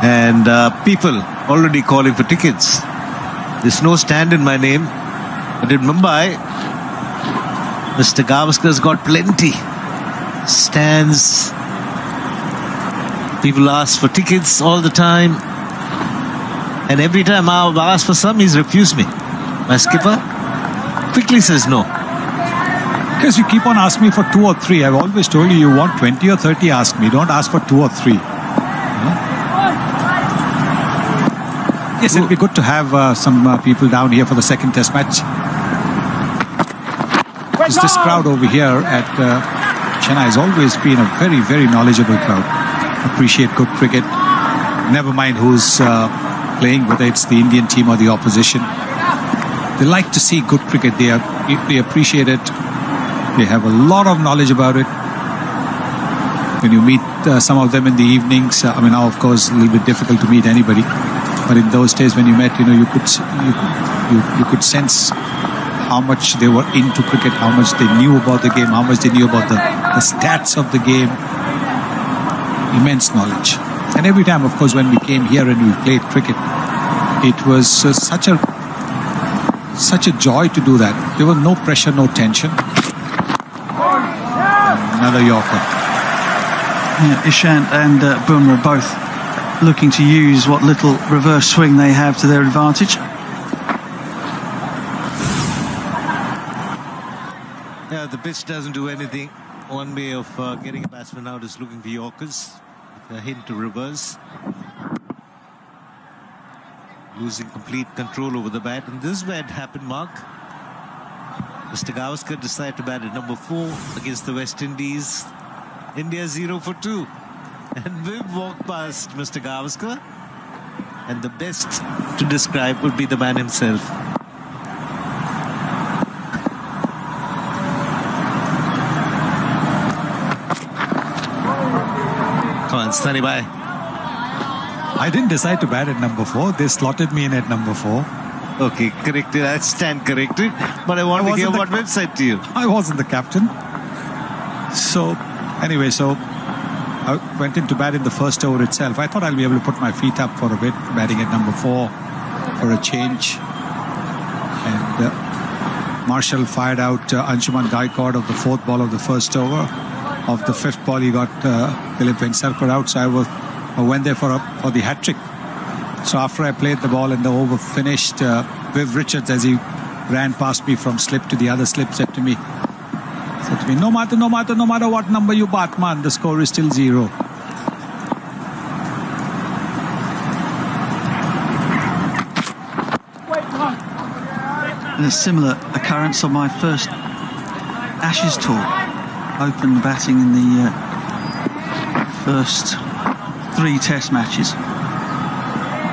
And people already calling for tickets. There's no stand in my name. But in Mumbai, Mr. Gavaskar's got plenty stands. People ask for tickets all the time. And every time I've asked for some, he's refused me. My skipper quickly says no. Because you keep on asking me for 2 or 3. I've always told you, you want 20 or 30, ask me. Don't ask for 2 or 3. Yes, it'll be good to have some people down here for the second test match. This crowd over here at Chennai has always been a very, very knowledgeable crowd. Appreciate good cricket. Never mind who's playing, whether it's the Indian team or the opposition. They like to see good cricket. They appreciate it. They have a lot of knowledge about it. When you meet some of them in the evenings, I mean, now of course a little bit difficult to meet anybody, but in those days when you met, you could sense how much they were into cricket, how much they knew about the game, how much they knew about the stats of the game. Immense knowledge. And every time, of course, when we came here and we played cricket, it was such a joy to do that. There was no pressure, no tension. Another Yorker. Yeah, Ishant and Bumrah both looking to use what little reverse swing they have to their advantage. Yeah, the pitch doesn't do anything. One way of getting a batsman out is looking for Yorkers. A hint to reverse. Losing complete control over the bat. And this is where it happened, Mark. Mr. Gavaskar decided to bat at number 4 against the West Indies. India 0 for 2. And we've walked past Mr. Gavaskar. And the best to describe would be the man himself. Come on, Sunny bye. I didn't decide to bat at number 4. They slotted me in at number 4. Okay, corrected. I stand corrected. But I want to hear what website to you. I wasn't the captain. So, anyway, I went into bat in the first over itself. I thought I'll be able to put my feet up for a bit, batting at number 4 for a change. And Marshall fired out Anshuman Gaikwad of the 4th ball of the first over. Of the 5th ball, he got Dilip Vengsarkar out. So I went there for the hat-trick. So after I played the ball and the over finished, Viv Richards, as he ran past me from slip to the other slip, said to me, no matter what number you bat, man, the score is still 0. And a similar occurrence on my first Ashes tour. Opened batting in the first 3 test matches.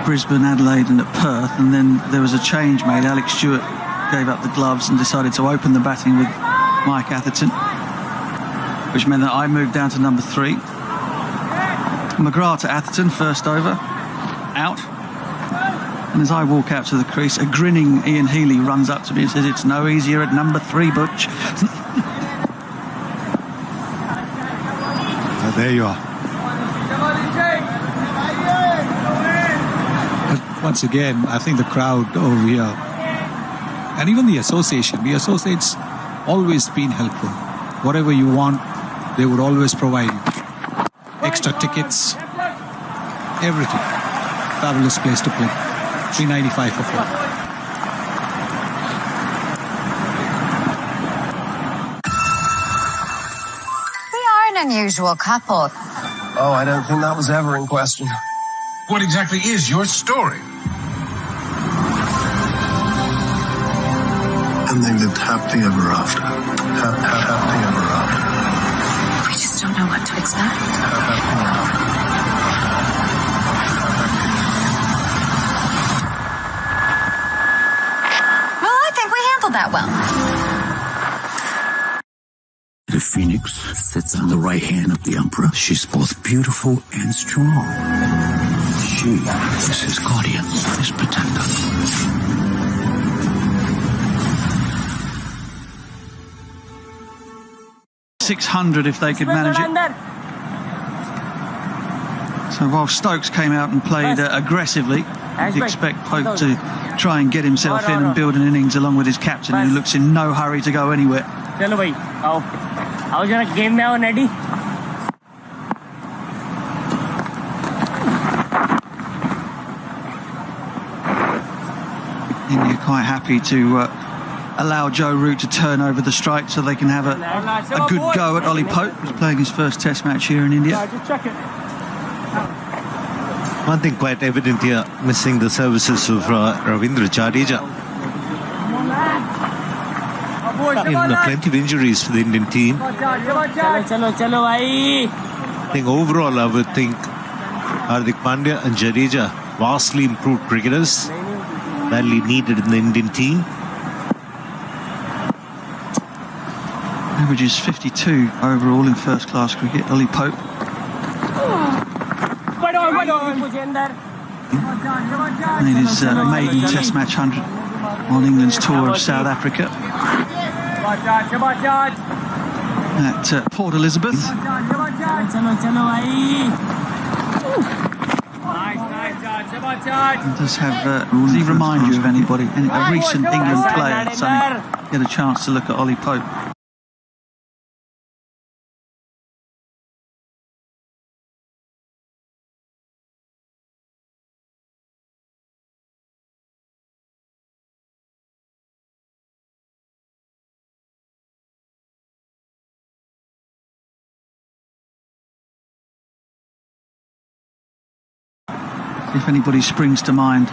Brisbane, Adelaide and at Perth, and then there was a change made. Alex Stewart gave up the gloves and decided to open the batting with Mike Atherton, which meant that I moved down to number 3. McGrath to Atherton, first over, out. And as I walk out to the crease, a grinning Ian Healy runs up to me and says, "It's no easier at number 3, Butch." There you are. Once again, I think the crowd over here, and even the associate's always been helpful. Whatever you want, they would always provide you. Extra tickets, everything. Fabulous place to play. $3.95 for 4. We are an unusual couple. Oh, I don't think that was ever in question. What exactly is your story? And they lived happily ever after. Happily ever after. We just don't know what to expect. Happily ever after. Well, I think we handled that well. The phoenix sits on the right hand of the emperor. She's both beautiful and strong. She is his guardian, his protector. 600 if they could manage it. So while Stokes came out and played aggressively, you'd expect Pope to try and get himself in and build an innings along with his captain, who looks in no hurry to go anywhere. चलो भाई आओ आओ जरा game में आओ नेडी India quite happy to allow Joe Root to turn over the strike so they can have a good go at Ollie Pope, who's playing his first Test match here in India. One thing quite evident here, missing the services of Ravindra Jadeja. Plenty of injuries for the Indian team. I think overall I would think Hardik Pandya and Jadeja vastly improved cricketers, badly needed in the Indian team. Averages 52 overall in first-class cricket. Ollie Pope. Made his maiden Test match 100 on England's tour of South Africa at Port Elizabeth. Does have does he remind you of anybody, a recent England player? Something get a chance to look at Ollie Pope. If anybody springs to mind.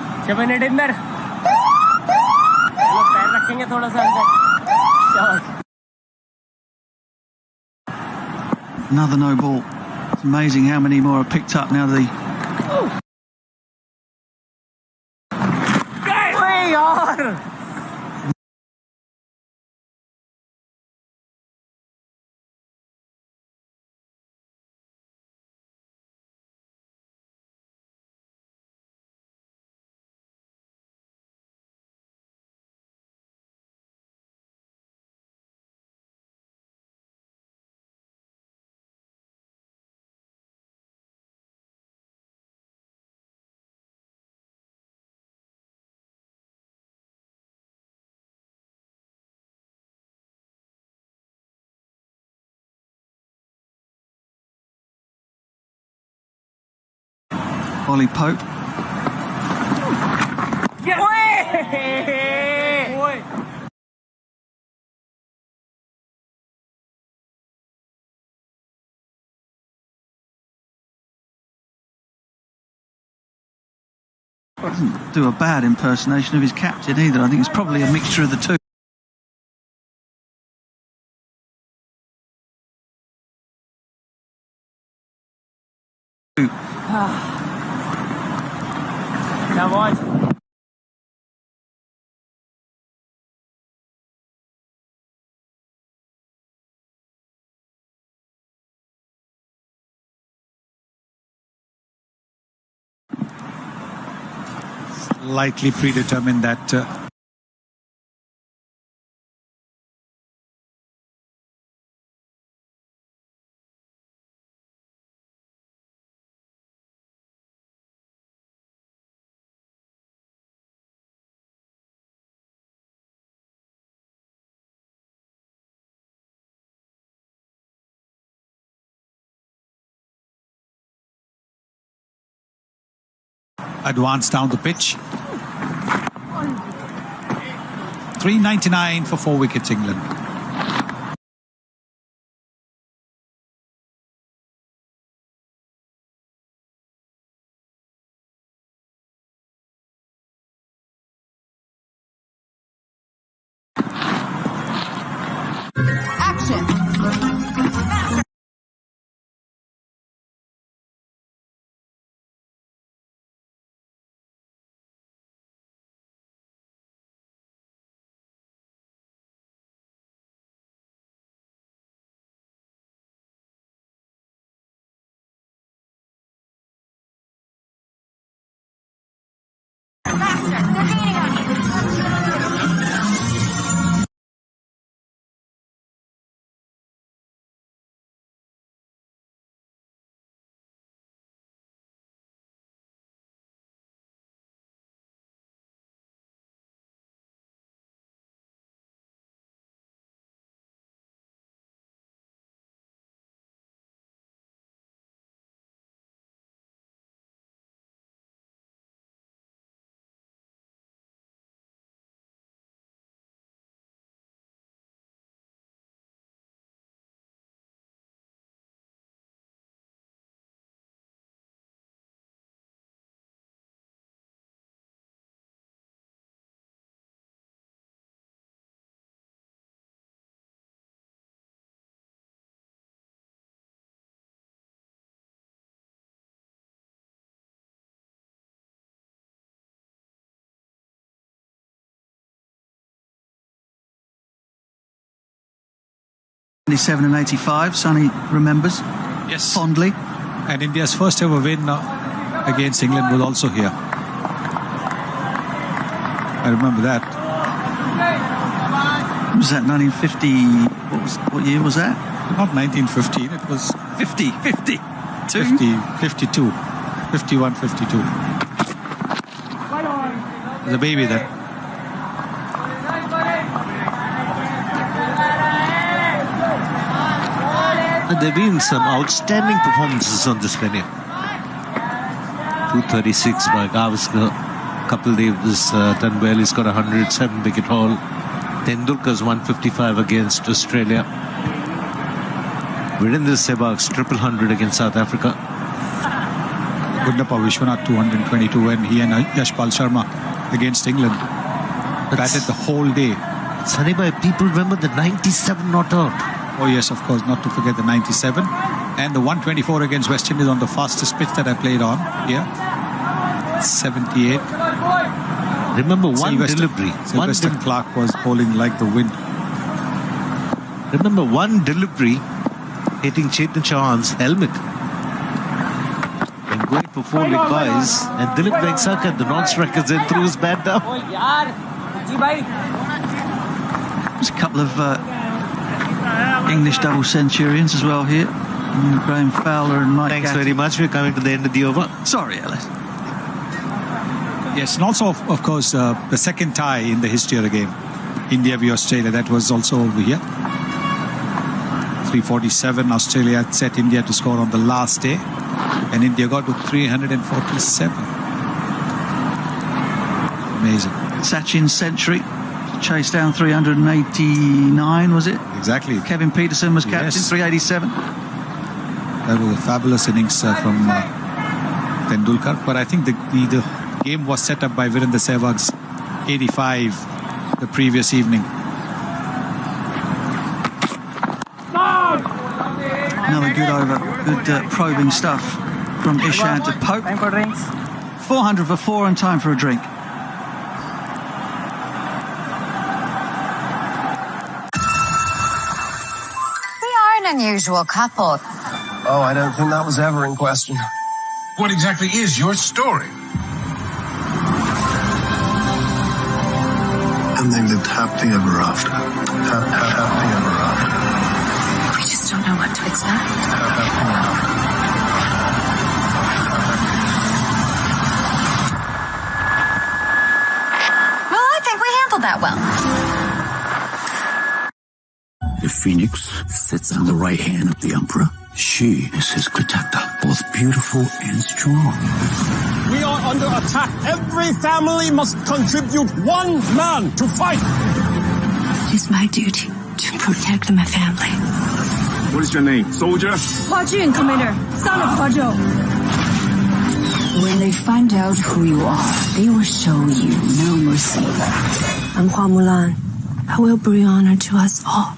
Another no ball. It's amazing how many more are picked up now. Ollie Pope. Doesn't do a bad impersonation of his captain either. I think it's probably a mixture of the two. Now watch. Slightly predetermined that advanced down the pitch. 399 for 4 wickets, England. 77 and 85, Sonny remembers. Yes. Fondly. And India's first ever win against England was also here. I remember that. Was that 1950? What year was that? Not 1915, it was 52. 51, 52. There's a baby there. There have been some outstanding performances on this venue. 236 by Gavaskar. Kapil Dev has done well. He's got 107 wicket haul. Tendulkar's 155 against Australia. Virendra Sehwag's 100 against South Africa. Gundappa Vishwanath 222 and he and Yashpal Sharma against England. Batted the whole day. Sunny bhai, people remember the 97 not out. Oh yes, of course, not to forget the 97 and the 124 against West Indies on the fastest pitch that I played on here. 78. Remember one delivery. Sylvester Clark was bowling like the wind. Remember one delivery hitting Chetan Chauhan's helmet and going for 4 leg buys, and Dilip Vengsarkar, the non-striker, then threw his bat down. There's a couple of English double centurions as well here. Graham Fowler and Mike Thanks Gatty. very much. We're coming to the end of the over. Sorry, Ellis. Yes, and also, of course, the second tie in the history of the game. India v Australia, that was also over here. 347, Australia set India to score on the last day. And India got to 347. Amazing. Sachin's century. Chased down 389, was it? Exactly. Kevin Peterson was captain, Yes. 387. That was a fabulous innings from Tendulkar. But I think the game was set up by Virendra Sehwag's 85 the previous evening. Another good over. Good probing stuff from Ishant to Pope. Time for drinks. 400 for 4 and time for a drink. Unusual couple. Oh, I don't think that was ever in question. What exactly is your story? And they lived happily ever after. Happily ever after. We just don't know what to expect. Well, I think we handled that well. The phoenix sits on the right hand of the emperor. She is his protector, both beautiful and strong. We are under attack. Every family must contribute one man to fight. It's my duty to protect my family. What is your name, soldier? Hua Jun, Commander, son of Hua Zhou. When they find out who you are, they will show you no mercy. I'm Hua Mulan. I will bring honor to us all.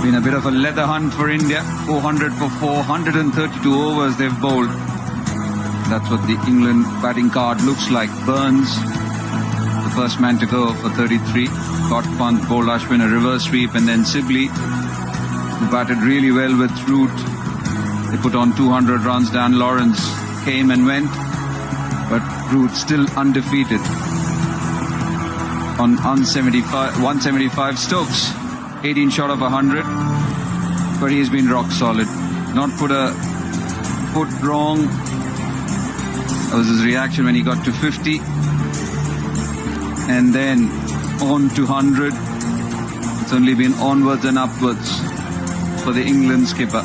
Been a bit of a leather hunt for India. 400 for 432 overs they've bowled. That's what the England batting card looks like. Burns, the first man to go for 33. Scott Pant bowled Ashwin a reverse sweep, and then Sibley, who batted really well with Root. They put on 200 runs. Dan Lawrence came and went, but Root still undefeated on 175 Stokes. 18 short of 100, but he's been rock solid. Not put a foot wrong. That was his reaction when he got to 50. And then on to 100. It's only been onwards and upwards for the England skipper.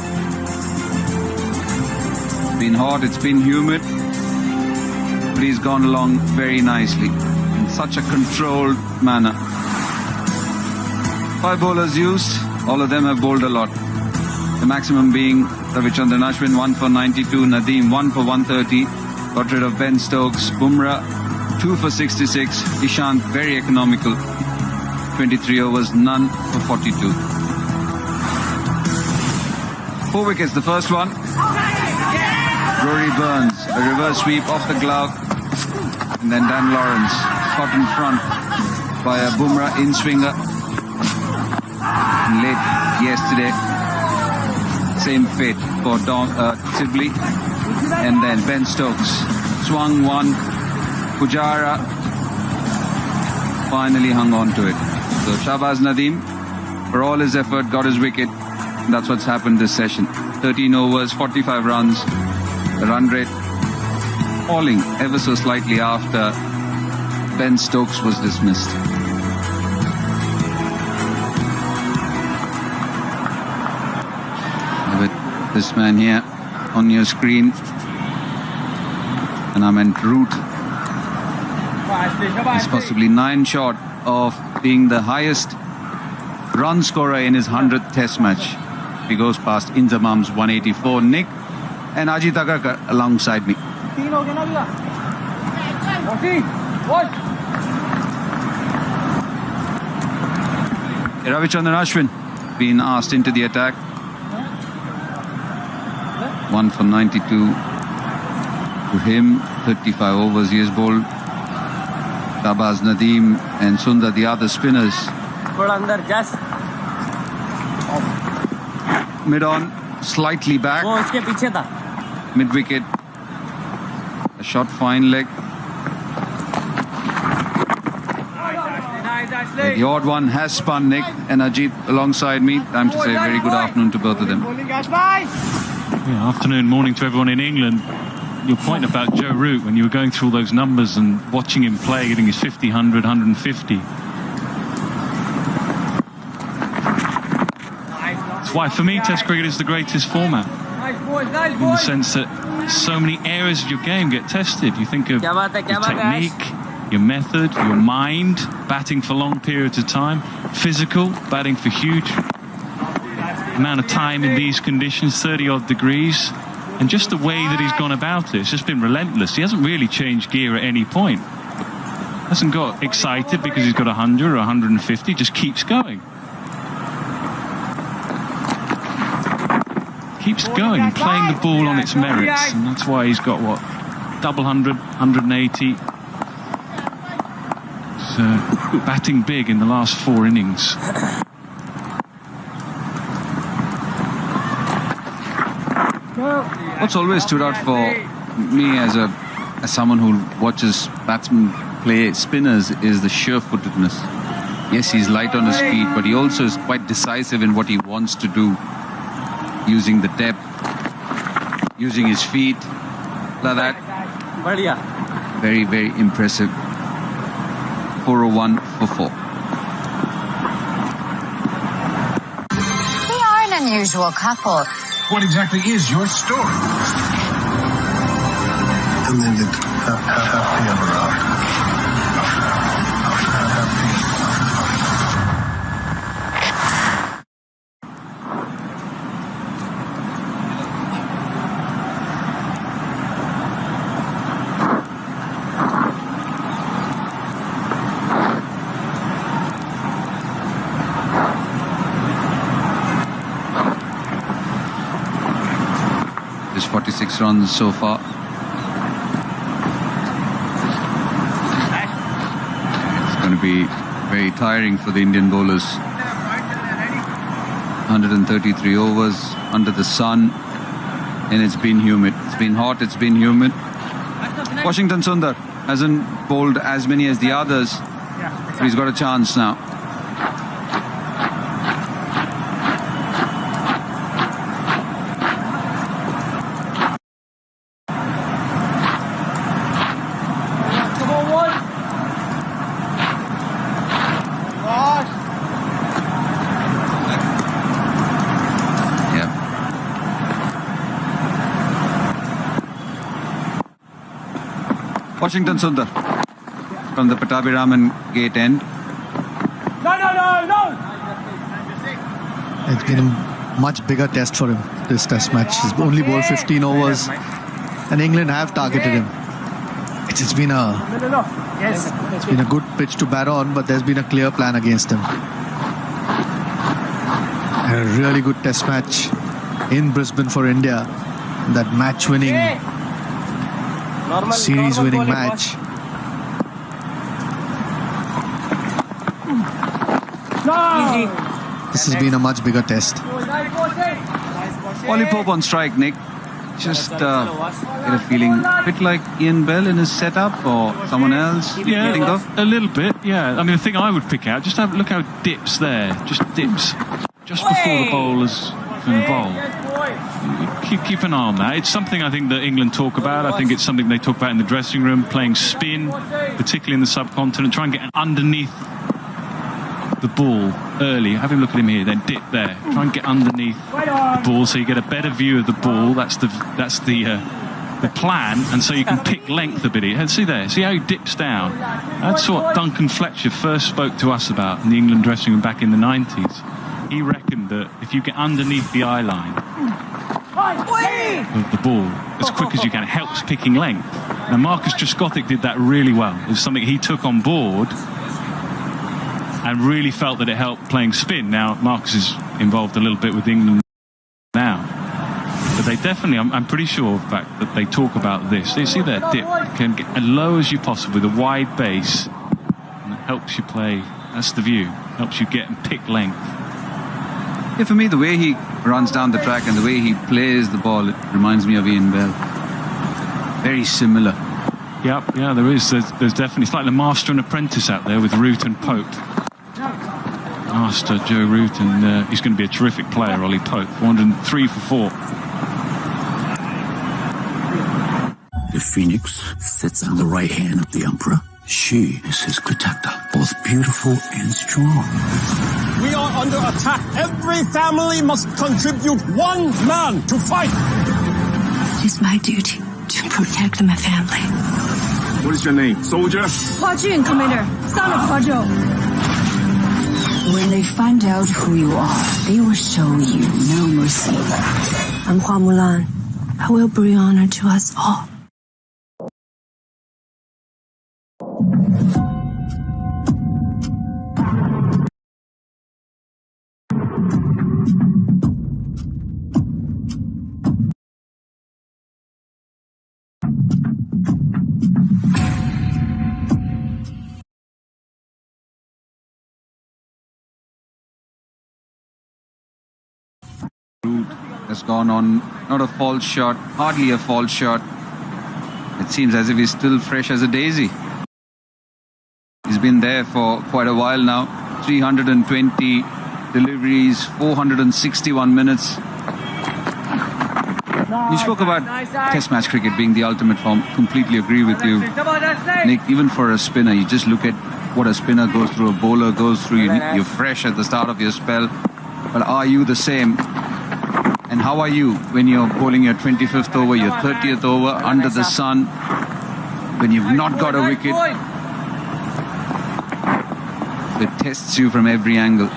It's been hot, it's been humid, but he's gone along very nicely in such a controlled manner. 5 bowlers used, all of them have bowled a lot. The maximum being Ravichandran Ashwin, 1 for 92, Nadeem 1 for 130, got rid of Ben Stokes, Bumrah 2 for 66, Ishant very economical, 23 overs, none for 42. 4 wickets, the first one. Rory Burns, a reverse sweep off the glove, and then Dan Lawrence caught in front by a Bumrah in-swinger. Late yesterday, same fate for Sibley, and then Ben Stokes swung one. Pujara finally hung on to it. So Shahbaz Nadeem, for all his effort, got his wicket. That's what's happened this session. 13 overs, 45 runs. The run rate falling ever so slightly after Ben Stokes was dismissed. With this man here on your screen, and I'm en route. He's possibly 9 short of being the highest run scorer in his 100th Test match. He goes past Inzamam's 184. Nick and Ajit Agarkar alongside me. Ravichandran Ashwin being asked into the attack. 1 for 92 to him. 35 overs he has bowled. Shahbaz Nadeem and Sundar, the other spinners. Mid-on, slightly back. Mid-wicket. A shot fine leg. The odd one has spun, Nick and Ajit alongside me. Time to say a very good afternoon to both of them. Yeah, afternoon, morning to everyone in England. Your point about Joe Root, when you were going through all those numbers and watching him play, getting his 50, 100, 150. That's why, for me, Test cricket is the greatest format. In the sense that so many areas of your game get tested. You think of your technique, your method, your mind, batting for long periods of time, physical, batting for huge amount of time in these conditions, 30-odd degrees. And just the way that he's gone about it, it's just been relentless. He hasn't really changed gear at any point. Hasn't got excited because he's got 100 or 150, just keeps going. Keeps going and playing the ball on its merits. And that's why he's got, what, double 100, 180. So, batting big in the last 4 innings. What's always stood out for me as someone who watches batsmen play spinners is the sure-footedness. Yes, he's light on his feet, but he also is quite decisive in what he wants to do, using the depth, using his feet, like that. Very, very impressive. 401 for 4. We are an unusual couple. What exactly is your story? And they lived happy ever after. Just 46 runs so far. It's going to be very tiring for the Indian bowlers. 133 overs under the sun, and it's been humid. It's been hot, it's been humid. Washington Sundar hasn't bowled as many as the others, but he's got a chance now. Washington Sundar from the Pattabhiraman gate end. No! It's been a much bigger test for him, this test match. He's only bowled 15 overs and England have targeted him. It's been a good pitch to bat on, but there's been a clear plan against him. And a really good test match in Brisbane for India. That match-winning, series-winning match. This has been a much bigger test. Ollie Pope on strike, Nick. Just get a feeling a bit like Ian Bell in his setup or someone else. Yeah, you think of? a little bit. Yeah, I mean the thing I would pick out, just look how dips there, just dips just before the bowler's going to bowl. Keep an eye on that. It's something I think that England talk about. I think it's something they talk about in the dressing room, playing spin, particularly in the subcontinent. Try and get underneath the ball early. Have a look at him here, then dip there. Try and get underneath the ball so you get a better view of the ball. That's the plan, and so you can pick length a bit here. See there, see how he dips down. That's what Duncan Fletcher first spoke to us about in the England dressing room back in the 90s. He reckoned that if you get underneath the eye line of the ball as quick as you can, it helps picking length. Now Marcus Trescothick did that really well. It was something he took on board and really felt that it helped playing spin. Now Marcus is involved a little bit with England now, but they definitely, I'm pretty sure of the fact that they talk about this. You see their dip, you can get as low as you possible with a wide base, and it helps you play. That's the view, helps you get and pick length. Yeah, for me, the way he runs down the track and the way he plays the ball, it reminds me of Ian Bell. Very similar. Yeah, there is. There's definitely, it's like the master and apprentice out there with Root and Pope. Master Joe Root, and he's going to be a terrific player, Ollie Pope. 403 for 4. The phoenix sits on the right hand of the emperor. She is his protector, both beautiful and strong. We are under attack. Every family must contribute one man to fight. It's my duty to protect my family. What is your name, soldier? Hua Jun, Commander, son of Hua Zhou. When they find out who you are, they will show you no mercy. I'm Hua Mulan. I will bring honor to us all. Has gone on, not a false shot, hardly a false shot. It seems as if he's still fresh as a daisy. He's been there for quite a while now. 320 deliveries, 461 minutes. You spoke about Test match cricket being the ultimate form. Completely agree with you, Nick. Even for a spinner, you just look at what a spinner goes through, a bowler goes through. You're fresh at the start of your spell. But are you the same? And how are you when you're bowling your 25th over, your 30th over, under the sun, when you've not got a wicket? It tests you from every angle.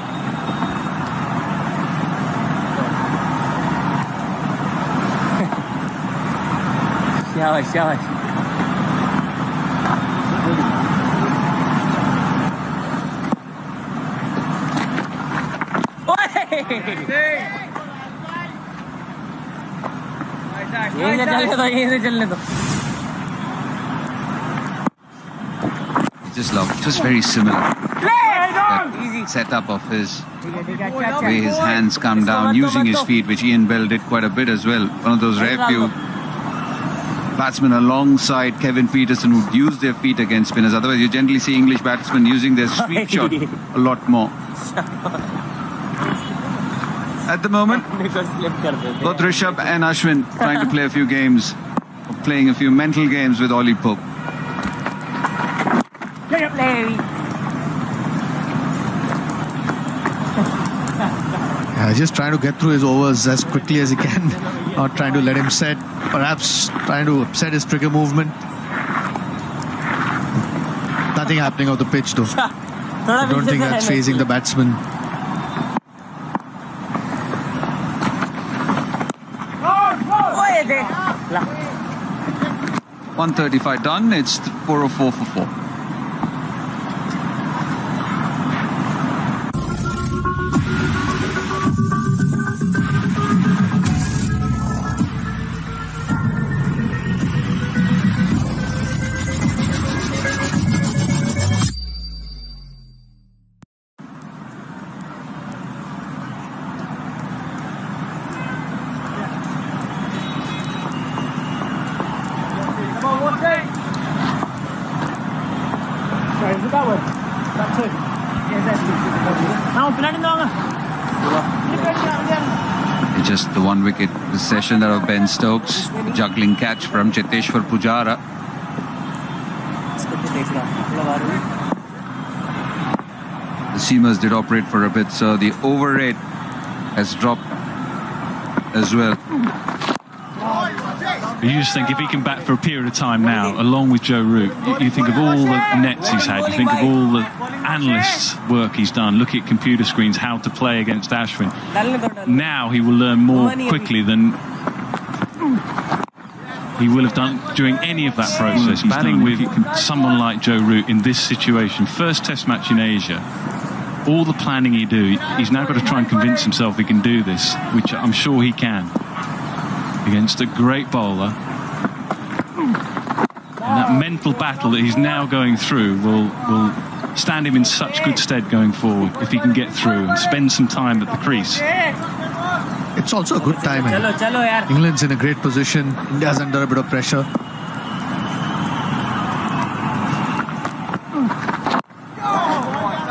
Just love, just very similar. That setup of his, the way his hands come down, using his feet, which Ian Bell did quite a bit as well. One of those rare few batsmen alongside Kevin Peterson who use their feet against spinners. Otherwise, you generally see English batsmen using their sweep shot a lot more. At the moment, both Rishabh and Ashwin trying to play a few games, playing a few mental games with Ollie Pope. Just trying to get through his overs as quickly as he can, not trying to let him set, perhaps trying to upset his trigger movement. Nothing happening on the pitch though. I don't think that's phasing the batsman. 135 done. It's 404 for 4. Just the one wicket possession there of Ben Stokes. Juggling catch from Cheteshwar Pujara. The seamers did operate for a bit, so the over rate has dropped as well. You just think if he can bat for a period of time now, along with Joe Root, you think of all the nets he's had, you think of all the analysts' work he's done, look at computer screens, how to play against Ashwin. Now he will learn more quickly than he will have done during any of that process. Batting with someone like Joe Root in this situation, first test match in Asia, all the planning he do, he's now got to try and convince himself he can do this, which I'm sure he can. Against a great bowler. And that mental battle that he's now going through will stand him in such good stead going forward if he can get through and spend some time at the crease. It's also a good timing. England's in a great position. India's under a bit of pressure.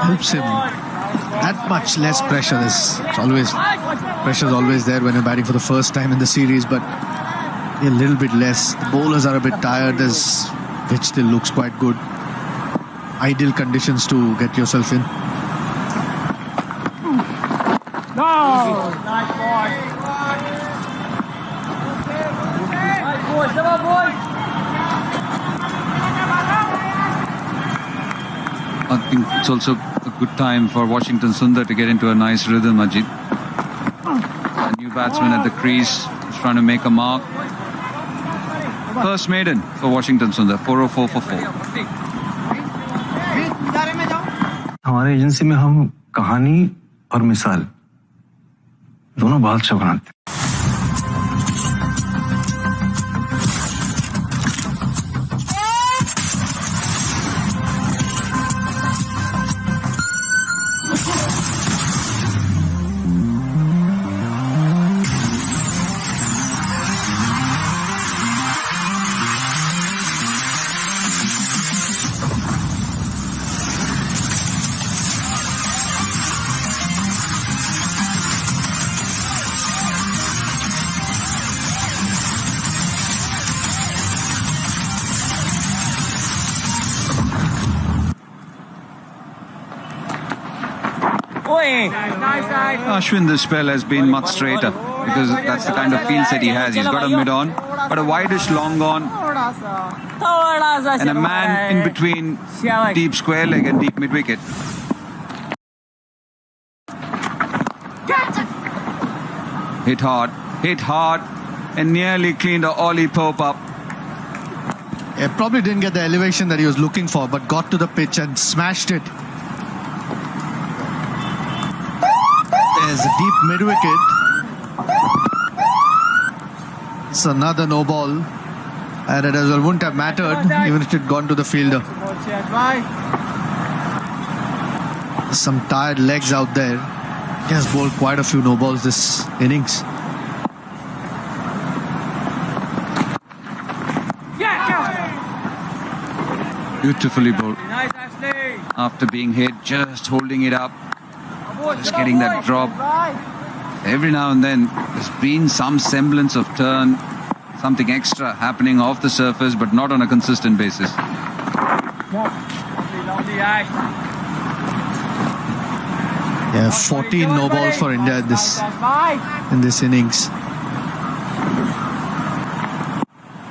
Helps him. That much less pressure. Pressure's always there when you're batting for the first time in the series, but a little bit less. The bowlers are a bit tired. This pitch still looks quite good. Ideal conditions to get yourself in. I think it's also a good time for Washington Sundar to get into a nice rhythm, Ajit. A new batsman at the crease is trying to make a mark. First maiden for Washington Sundar, 404 for 4. हमारे agency में हम कहानी और मिसाल दोनों बहुत अच्छा बनाते हैं. Ashwin, this spell has been much straighter because that's the kind of field set he has. He's got a mid-on, but a wideish long-on, and a man in between deep square leg and deep mid-wicket. Hit hard, and nearly cleaned a Ollie Pope up. Probably didn't get the elevation that he was looking for, but got to the pitch and smashed it. There's a deep mid-wicket. It's another no ball. And it as well wouldn't have mattered even if it had gone to the fielder. Some tired legs out there. He has bowled quite a few no balls this innings. Beautifully bowled. After being hit, just holding it up. Just getting that drop. Every now and then there's been some semblance of turn, something extra happening off the surface, but not on a consistent basis. Yeah, 14 no balls for India in this innings.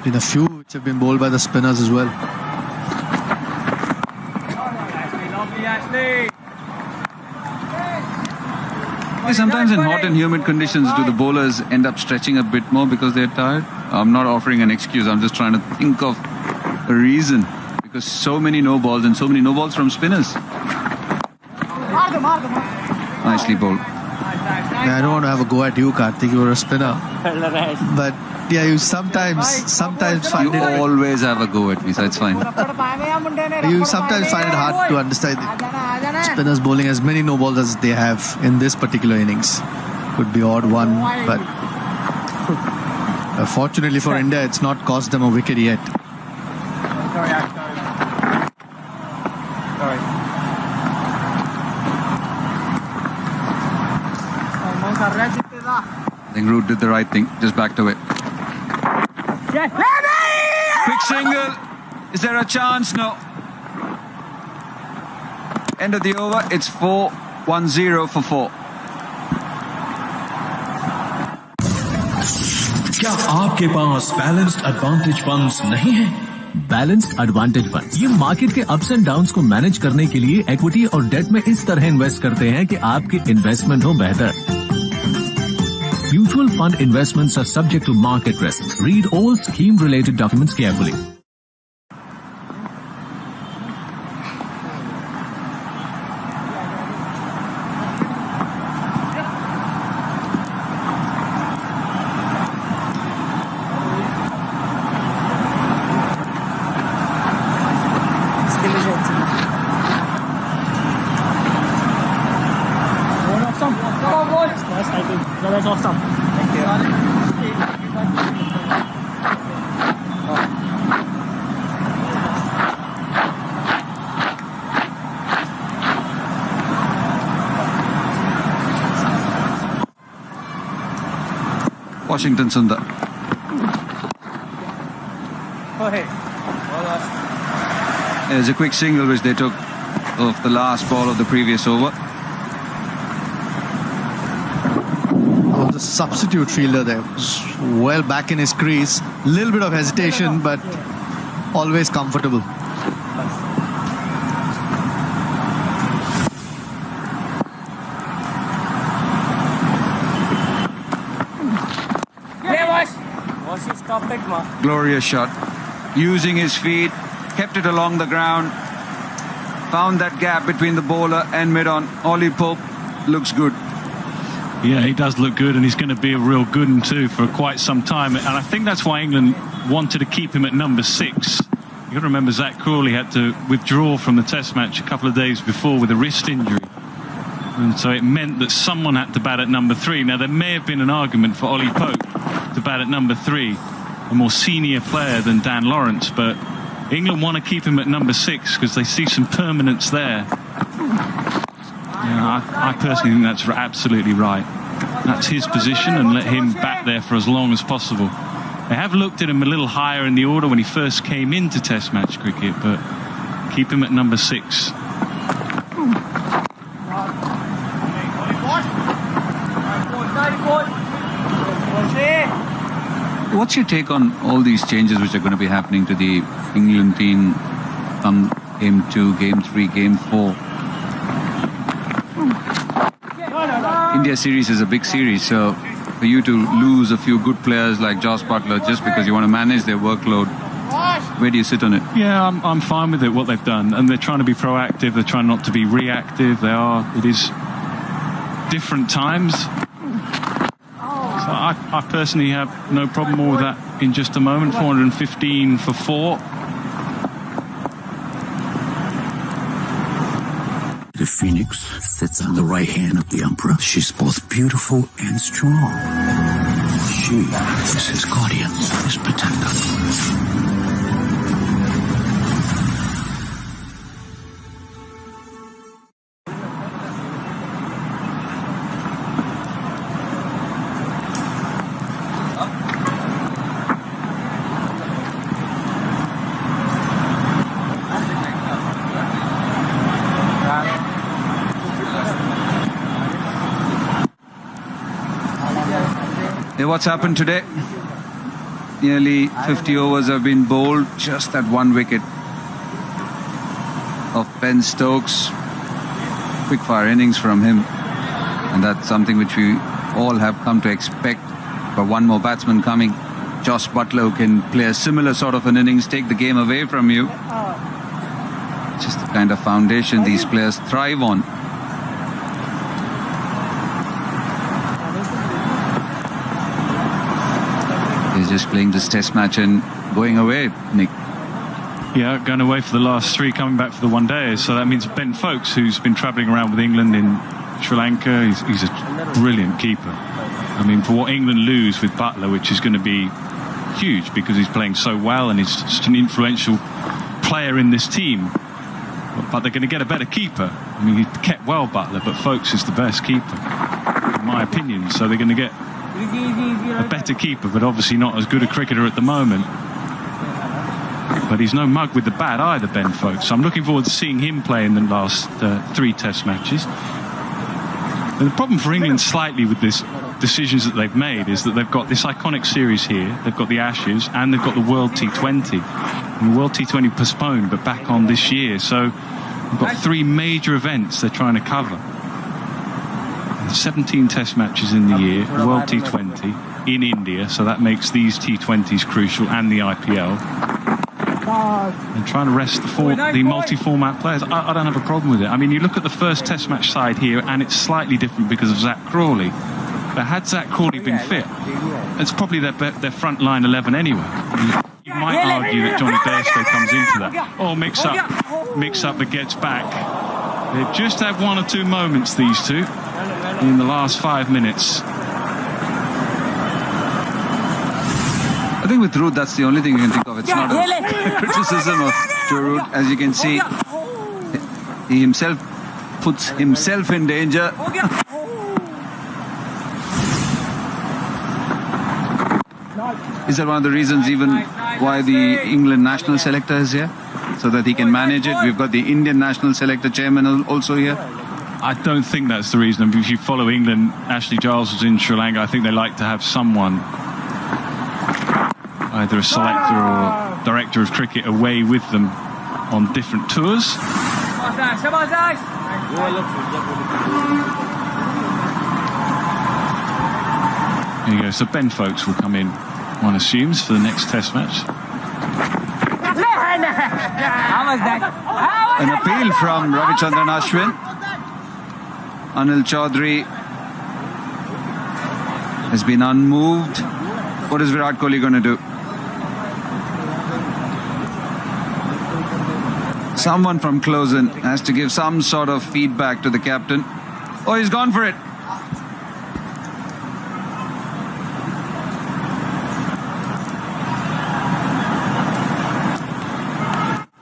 Been a few which have been bowled by the spinners as well. Sometimes in hot and humid conditions, do the bowlers end up stretching a bit more because they're tired? I'm not offering an excuse. I'm just trying to think of a reason. Because so many no balls and so many no balls from spinners. Nicely bowled. Yeah, I don't want to have a go at you, Karthik. You're a spinner. But yeah, you sometimes find You always have a go at me, so it's fine. You sometimes find it hard to understand the spinners bowling as many no balls as they have in this particular innings. Could be odd one, but fortunately for India, it's not cost them a wicket yet. I think Root did the right thing, just backed away. Quick single. Is there a chance? No. End of the over. It's 4-1-0 for 4. क्या आपके पास balanced advantage funds नहीं है? Balanced advantage fund ये market के ups and downs को manage करने के लिए इक्विटी और डेट में इस तरह इन्वेस्ट करते हैं कि आपकी इन्वेस्टमेंट हो बेहतर. Mutual fund investments are subject to market risks. Read all scheme-related documents carefully. Washington Sundar. There's a quick single which they took off the last ball of the previous over. Oh, the substitute fielder there was well back in his crease. Little bit of hesitation, but always comfortable. Glorious shot. Using his feet, kept it along the ground, found that gap between the bowler and mid-on. Ollie Pope looks good. Yeah, he does look good, and he's going to be a real good one too for quite some time. And I think that's why England wanted to keep him at number 6. You've got to remember Zach Crawley had to withdraw from the Test match a couple of days before with a wrist injury. And so it meant that someone had to bat at number 3. Now, there may have been an argument for Ollie Pope to bat at number 3, a more senior player than Dan Lawrence, but England want to keep him at number 6 because they see some permanence there. Yeah, I personally think that's absolutely right. That's his position, and let him bat there for as long as possible. They have looked at him a little higher in the order when he first came into Test match cricket, but keep him at number 6. What's your take on all these changes which are going to be happening to the England team come Game 2, Game 3, Game 4? India series is a big series, so for you to lose a few good players like Josh Butler just because you want to manage their workload, where do you sit on it? Yeah, I'm fine with it, what they've done. And they're trying to be proactive. They're trying not to be reactive. It is different times. So I personally have no problem with that in just a moment. 415 for 4. The phoenix sits on the right hand of the emperor. She's both beautiful and strong. She is his guardian, his protector. What's happened today? Nearly 50 overs have been bowled, just that one wicket of Ben Stokes. quick-fire innings from him. And that's something which we all have come to expect. But one more batsman coming, Josh Butler, who can play a similar sort of an innings, take the game away from you. Just the kind of foundation these players thrive on. He's just playing this test match and going away, Nick. Yeah, going away for the last three, coming back for the one day. So that means Ben Foakes, who's been travelling around with England in Sri Lanka, he's a brilliant keeper. I mean, for what England lose with Butler, which is going to be huge because he's playing so well and he's just an influential player in this team. But they're going to get a better keeper. I mean, he kept well, Butler, but Foakes is the best keeper, in my opinion. So they're going to get a better keeper, but obviously not as good a cricketer at the moment. But he's no mug with the bat either, Ben Foakes. So I'm looking forward to seeing him play in the last three test matches. And the problem for England slightly with this decisions that they've made is that they've got this iconic series here, they've got the Ashes, and they've got the World T20. And the World T20 postponed, but back on this year. So we've got three major events they're trying to cover. 17 test matches in the year, World T20 in India, so that makes these T20s crucial, and the IPL. And trying to rest the multi-format players, I don't have a problem with it. I mean, you look at the first test match side here, and it's slightly different because of Zach Crawley. But had Zach Crawley been fit, it's probably their front line 11 anyway. You might argue that Johnny Bairstow comes into that. Or mix up that gets back. They've just had one or two moments, these two, in the last 5 minutes. I think with Root, that's the only thing you can think of. It's not a criticism of Joe Root. As you can see, he himself puts himself in danger. Is that one of the reasons even why the England national selector is here? So that he can manage it? We've got the Indian national selector chairman also here. I don't think that's the reason. I mean, if you follow England, Ashley Giles was in Sri Lanka. I think they like to have someone, either a selector or director of cricket, away with them on different tours. There you go. So Ben Foakes will come in, one assumes, for the next test match. An appeal from Ravichandran Ashwin. Anil Chaudhary has been unmoved. What is Virat Kohli going to do? Someone from close-in has to give some sort of feedback to the captain. Oh, he's gone for it.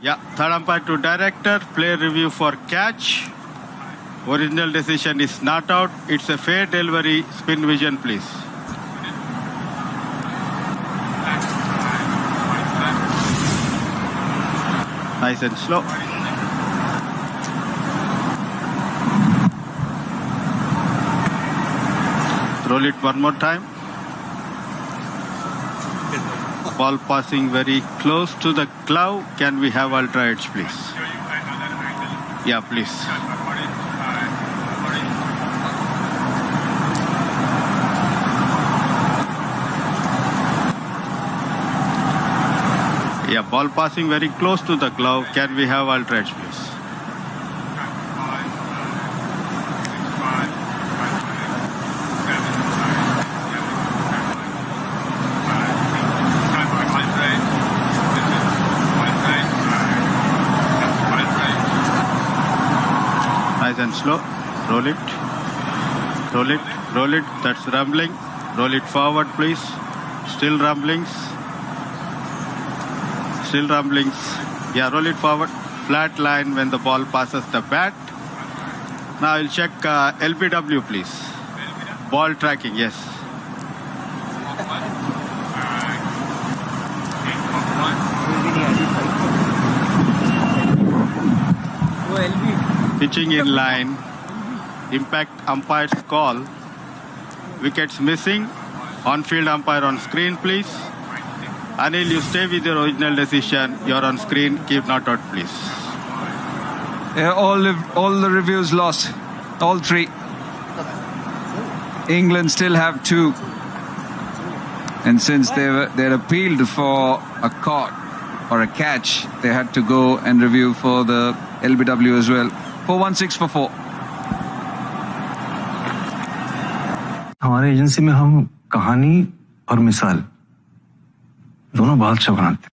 Yeah, third umpire to director. Play review for catch. Original decision is not out. It's a fair delivery. Spin vision, please. Nice and slow. Roll it one more time. Ball passing very close to the glove. Can we have ultra edge, please? Yeah, please. Yeah, ball passing very close to the glove. Can we have ultra edge, please? Nice and slow. Roll it. Roll it. Roll it. That's rumbling. Roll it forward, please. Still rumblings. Still rumblings. Yeah, roll it forward. Flat line when the ball passes the bat. Now I'll check LBW, please. Ball tracking, yes. Pitching in line. Impact umpire's call. Wickets missing. On-field umpire on screen, please. Anil, you stay with your original decision. You're on screen. Keep not out, please. All the reviews lost. All three. England still have 2. And since they'd appealed for a caught or a catch, they had to go and review for the LBW as well. 416 for 4. हमारे agency में हम कहानी और मिसाल दोनों बहुत अच्छा बनाते हैं.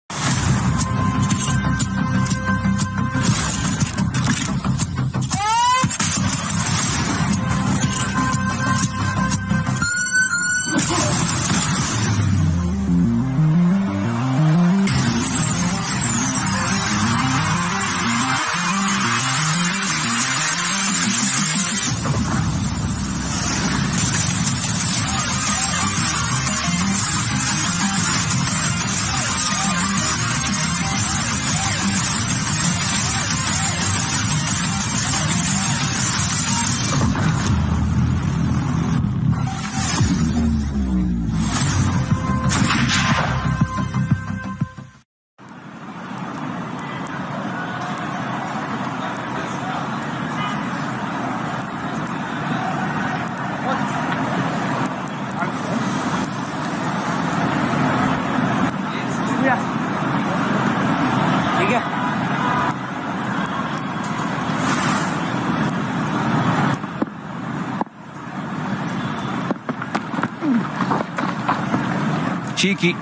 Cheeky.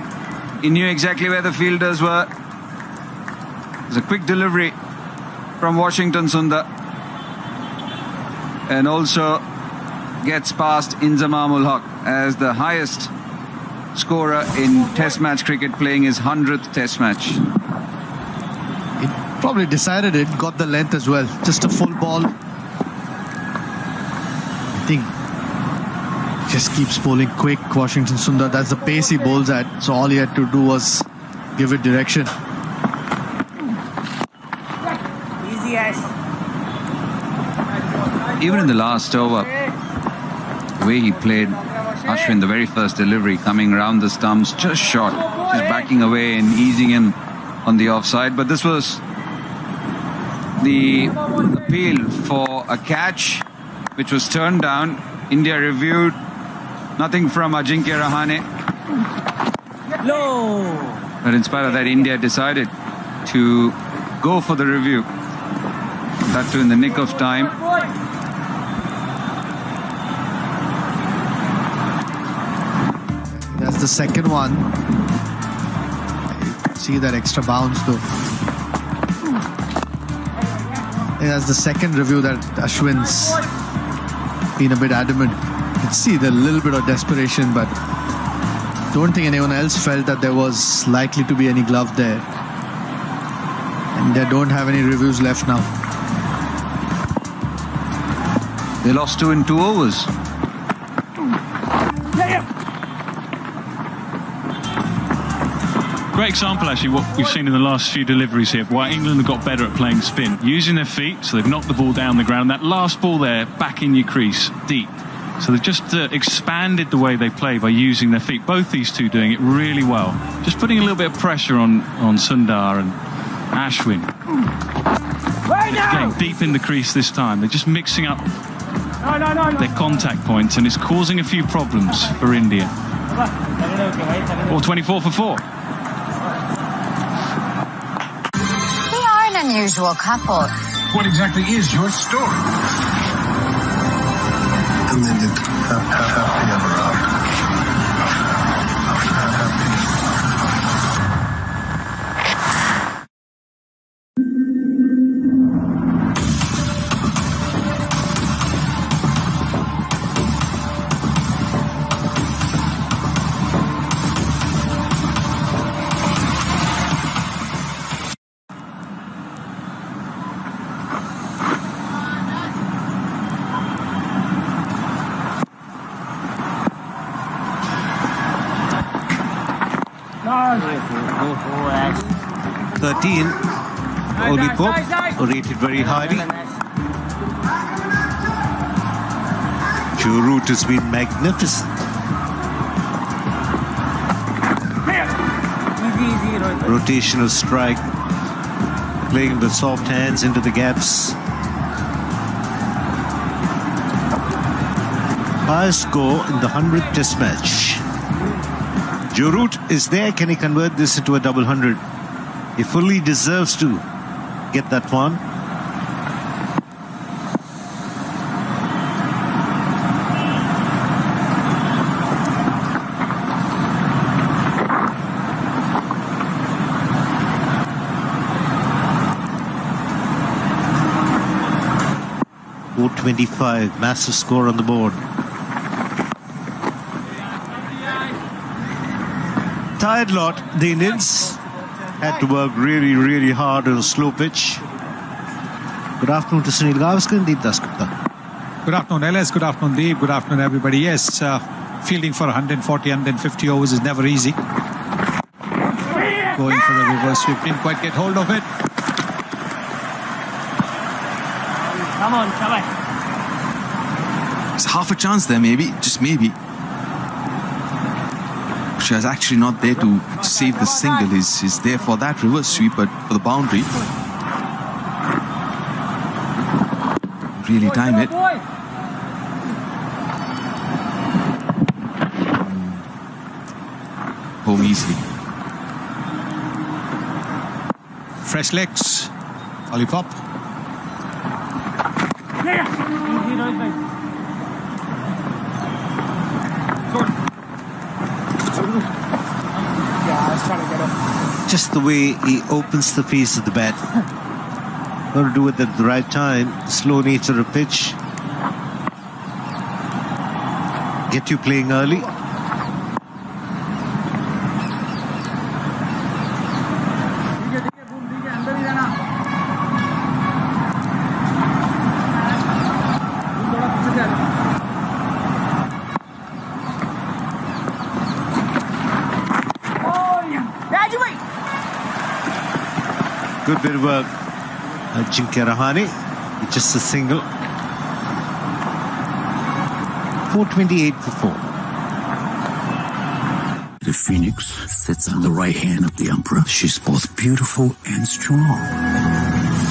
He knew exactly where the fielders were. It was a quick delivery from Washington Sundar. And also gets past Inzamam ul Haq as the highest scorer in Test match cricket, playing his 100th Test match. He probably decided it, got the length as well. Just a full ball. I think just keeps bowling quick, Washington Sundar. That's the pace he bowls at. So all he had to do was give it direction. Easy as. Even in the last over, the way he played Ashwin, the very first delivery, coming around the stumps, just short, just backing away and easing him on the offside. But this was the appeal for a catch, which was turned down. India reviewed. Nothing from Ajinkya Rahane. No. But in spite of that, India decided to go for the review. That too in the nick of time. That's the second one. See that extra bounce though. That's the second review that Ashwin's been a bit adamant. You can see the little bit of desperation, but don't think anyone else felt that there was likely to be any glove there. And they don't have any reviews left now. They lost 2 in 2 overs. Great example, actually, what we've seen in the last few deliveries here, why England have got better at playing spin. Using their feet, so they've knocked the ball down the ground. That last ball there, back in your crease, deep. So they've just expanded the way they play by using their feet. Both these two doing it really well. Just putting a little bit of pressure on Sundar and Ashwin. Again, deep in the crease this time. They're just mixing up their contact points, and it's causing a few problems for India. Or 24 for 4. Unusual couple. What exactly is your story? And then did happy ever after. Olipop, rated very highly. Your route has been magnificent. Rotational strike, playing the soft hands into the gaps. Highest score in the 100th Test match. Joe Root is there. Can he convert this into a double 100? He fully deserves to get that one. .425, massive score on the board. Tired lot, the Indians had to work really hard on a slow pitch. Good afternoon to Sunil Gavaskar and Deep Das Gupta. Good afternoon, LS. Good afternoon, Deep. Good afternoon, everybody. Yes, fielding for 140, 150 overs is never easy. Going for the reverse sweep, didn't quite get hold of it. Come on, Shabbai. There's half a chance there, maybe, just maybe. She was actually not there to save the single. He's there for that reverse sweep, but for the boundary. Really time it. Home easily. Fresh legs. Lollipop. Just the way he opens the face of the bat. Got to do it at the right time. Slow nature of pitch. Get you playing early. Good bit of work. Ajinkya Rahane, just a single. 428 for 4. The phoenix sits on the right hand of the emperor. She's both beautiful and strong.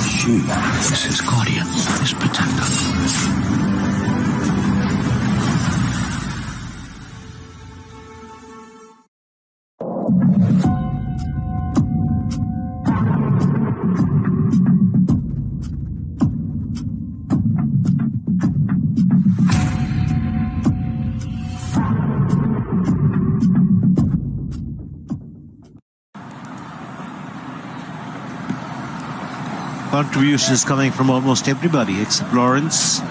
She is his guardian, his protector. Contributions coming from almost everybody except Lawrence.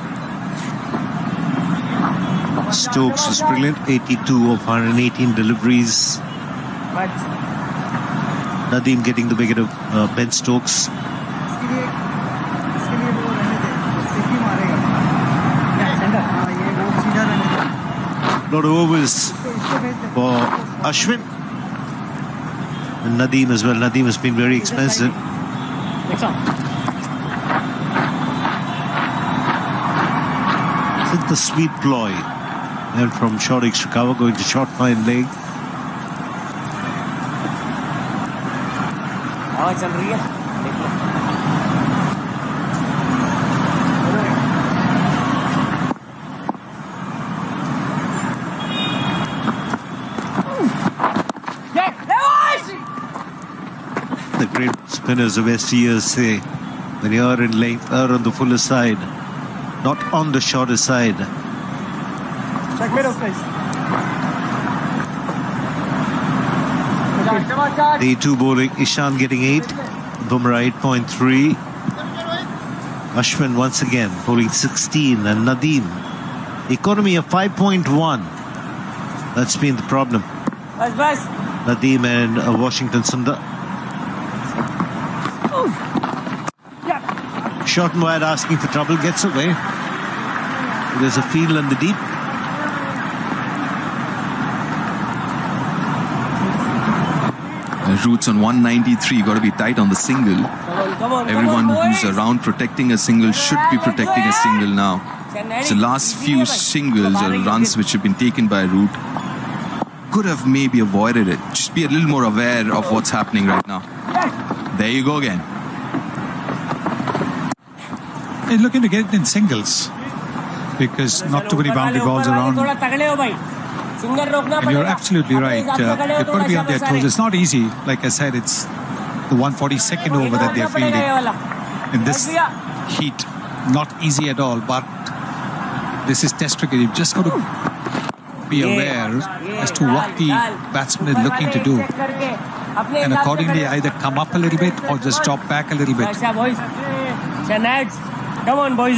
Stokes was brilliant, 82 of 118 deliveries. Nadeem getting the wicket of Ben Stokes. Lot of overs for Ashwin and Nadeem as well. Nadeem has been very expensive. The sweet ploy, and from short extra cover going to short fine leg. The great spinners of yesteryear say, when you are in length, are on the fuller side, not on the shorter side. Check middle, please. Day 2 bowling, Ishan getting 8, Bumrah 8.3. Ashwin once again bowling 16, and Nadeem economy of 5.1. That's been the problem. Nadeem and Washington Sundar. Short and wide, asking for trouble, gets away. There's a field on the deep. Roots on 193, got to be tight on the single. Everyone who's around protecting a single should be protecting a single now. It's the last few singles or runs which have been taken by Root. Could have maybe avoided it. Just be a little more aware of what's happening right now. There you go again. He's looking to get it in singles. because not too many boundary balls around. And you're absolutely right. They've got to be on their toes. It's not easy. Like I said, it's the 142nd over that they're fielding. In this heat, not easy at all. But this is Test cricket. You've just got to be aware as to what the batsman is looking to do. And accordingly, either come up a little bit or just drop back a little bit. Come on, boys.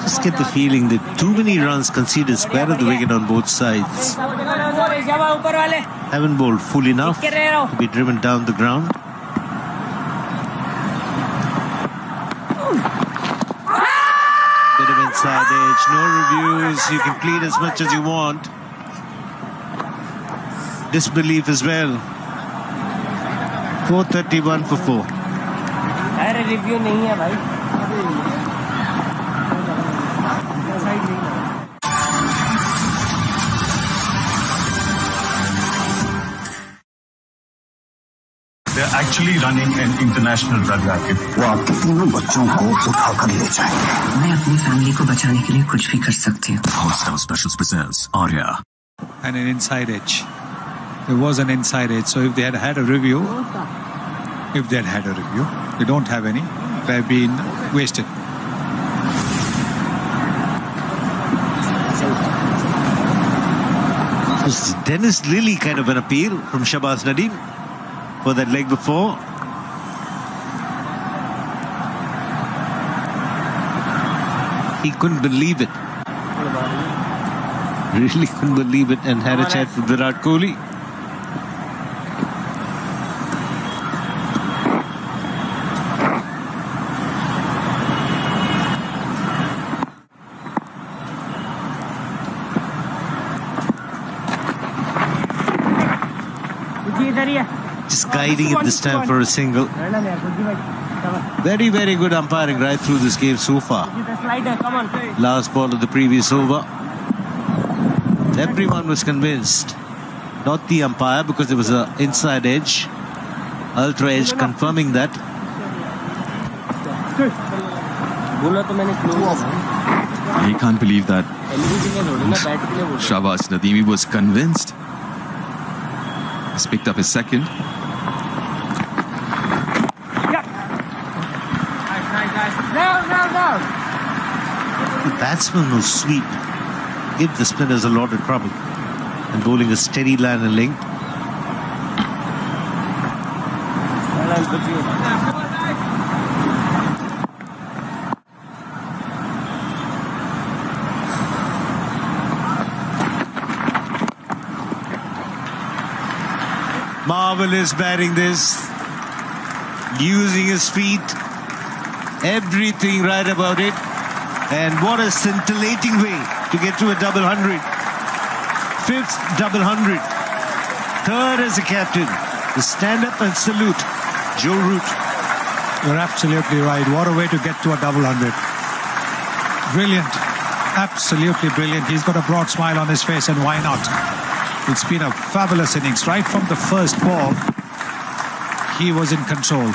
Just get the feeling that too many runs conceded square of the wicket on both sides. Haven't bowled full enough to be driven down the ground. Bit of inside edge, no reviews. You can plead as much as you want. Disbelief as well. 431 for 4. अरे review नहीं है भाई. They're actually running an international drug racket. वो आपके तीनों बच्चों को उठाकर ले जाएंगे. मैं अपनी फैमिली को बचाने के लिए कुछ भी कर सकती हूँ. Hotstar Specials presents Arya. And an inside edge. There was an inside edge. So if they had had a review, they don't have any. They've been wasted. Was Dennis Lilly kind of an appeal from Shahbaz Nadeem for that leg before? He couldn't believe it. Really couldn't believe it, and had a chat with Virat Kohli. Just guiding it this time for a single. Very, very good umpiring right through this game so far. Last ball of the previous over. Everyone was convinced. Not the umpire, because there was an inside edge. Ultra edge confirming that. He can't believe that. Shahbaz Nadeem was convinced. He's picked up his second. The batsman will sweep, give the spinners a lot of trouble, and bowling a steady line and length. Marvelous batting this, using his feet, everything right about it. And what a scintillating way to get to a double hundred. Fifth double hundred. Third as a captain. The stand up and salute, Joe Root. You're absolutely right. What a way to get to a double hundred. Brilliant. Absolutely brilliant. He's got a broad smile on his face, and why not? It's been a fabulous innings. Right from the first ball, he was in control.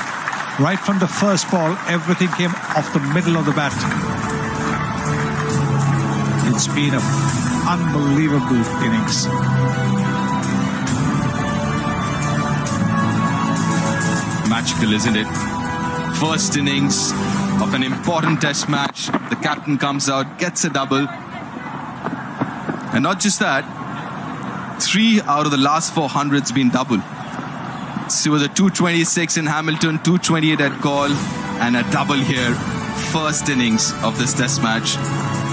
Right from the first ball, everything came off the middle of the bat. It's been an unbelievable innings. Magical, isn't it? First innings of an important test match. The captain comes out, gets a double. And not just that, 3 out of the last 4 hundreds been double. So it was a 226 in Hamilton, 228 at Gaul, and a double here. First innings of this test match,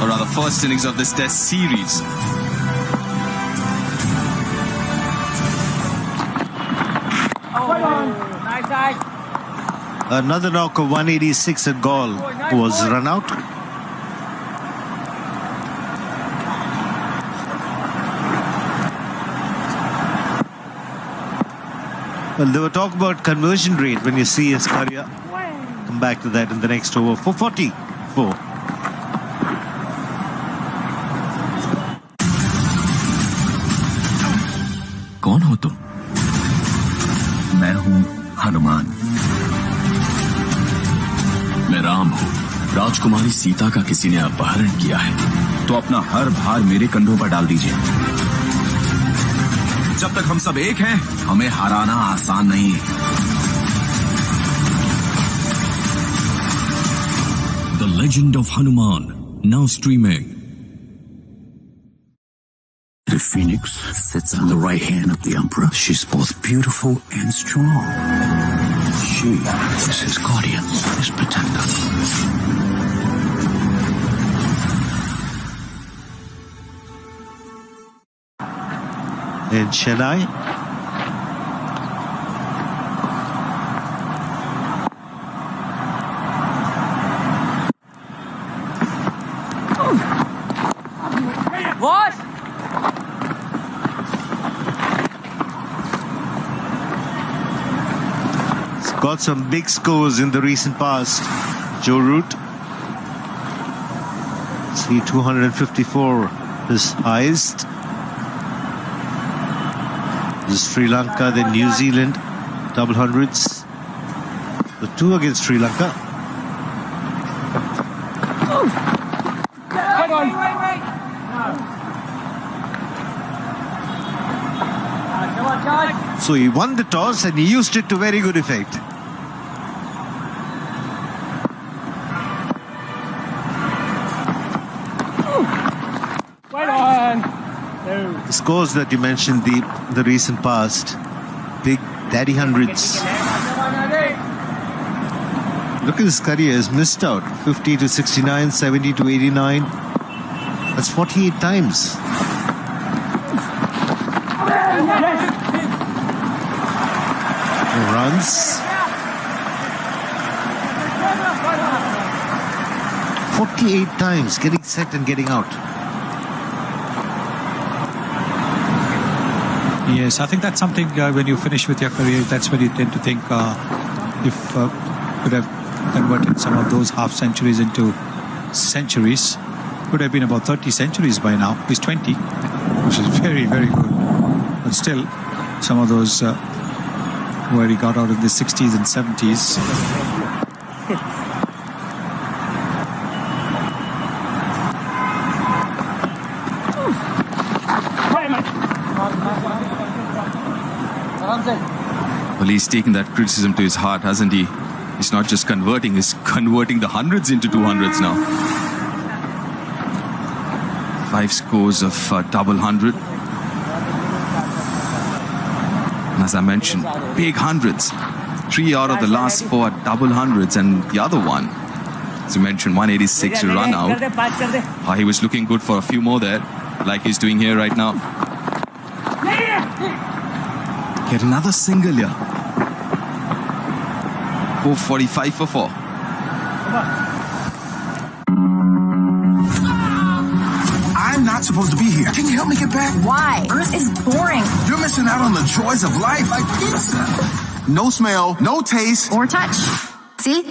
or rather first innings of this test series. Another knock of 186 at Gaul was run out. Well, they were talking about conversion rate when you see his career. Come back to that in the next over. 444. राजकुमारी सीता का किसी ने अपहरण किया है, तो अपना हर भार मेरे कंधों पर डाल दीजिए। जब तक हम सब एक हैं, हमें हराना आसान नहीं है। The Legend of Hanuman, now streaming. The phoenix sits on the right hand of the emperor. She's both beautiful and strong. She is his guardian, his protector. In Chennai, What? it's got some big scores in the recent past. Joe Root, see 254 his highest. This is Sri Lanka, then New Zealand, double hundreds. The two against Sri Lanka. So he won the toss and he used it to very good effect. The scores that you mentioned, the recent past, big daddy hundreds. Look at his career, he's missed out. 50 to 69, 70 to 89. That's 48 times. Runs. 48 times, getting set and getting out. Yes, I think that's something when you finish with your career, that's when you tend to think if could have converted some of those half centuries into centuries, could have been about 30 centuries by now. He's 20, which is very, very good. But still, some of those where he got out in the 60s and 70s. Well, he's taken that criticism to his heart, hasn't he? He's not just converting, he's converting the hundreds into 200s now. 5 scores of double hundred. And as I mentioned, big hundreds. 3 out of the last 4 are double hundreds, and the other one, as you mentioned, 186 run out. He was looking good for a few more there, like he's doing here right now. Get another single here. 445 for 4. I'm not supposed to be here. Can you help me get back? Why? Earth is boring. You're missing out on the joys of life, like pizza. No smell, no taste. Or touch. See?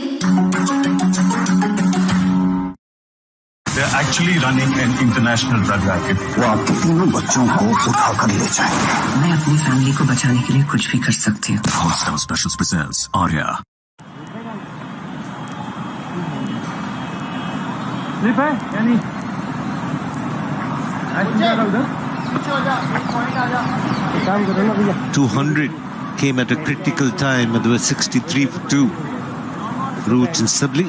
They're actually running an international drug racket. वो आपके तीनों बच्चों को उठाकर ले जाएंगे। मैं अपनी फैमिली को बचाने के लिए कुछ भी कर सकती हूँ। Hotstar Specials presents Arya. Slip है यानी 200 came at a critical time, and there was 63 for 2. Root and Sibley.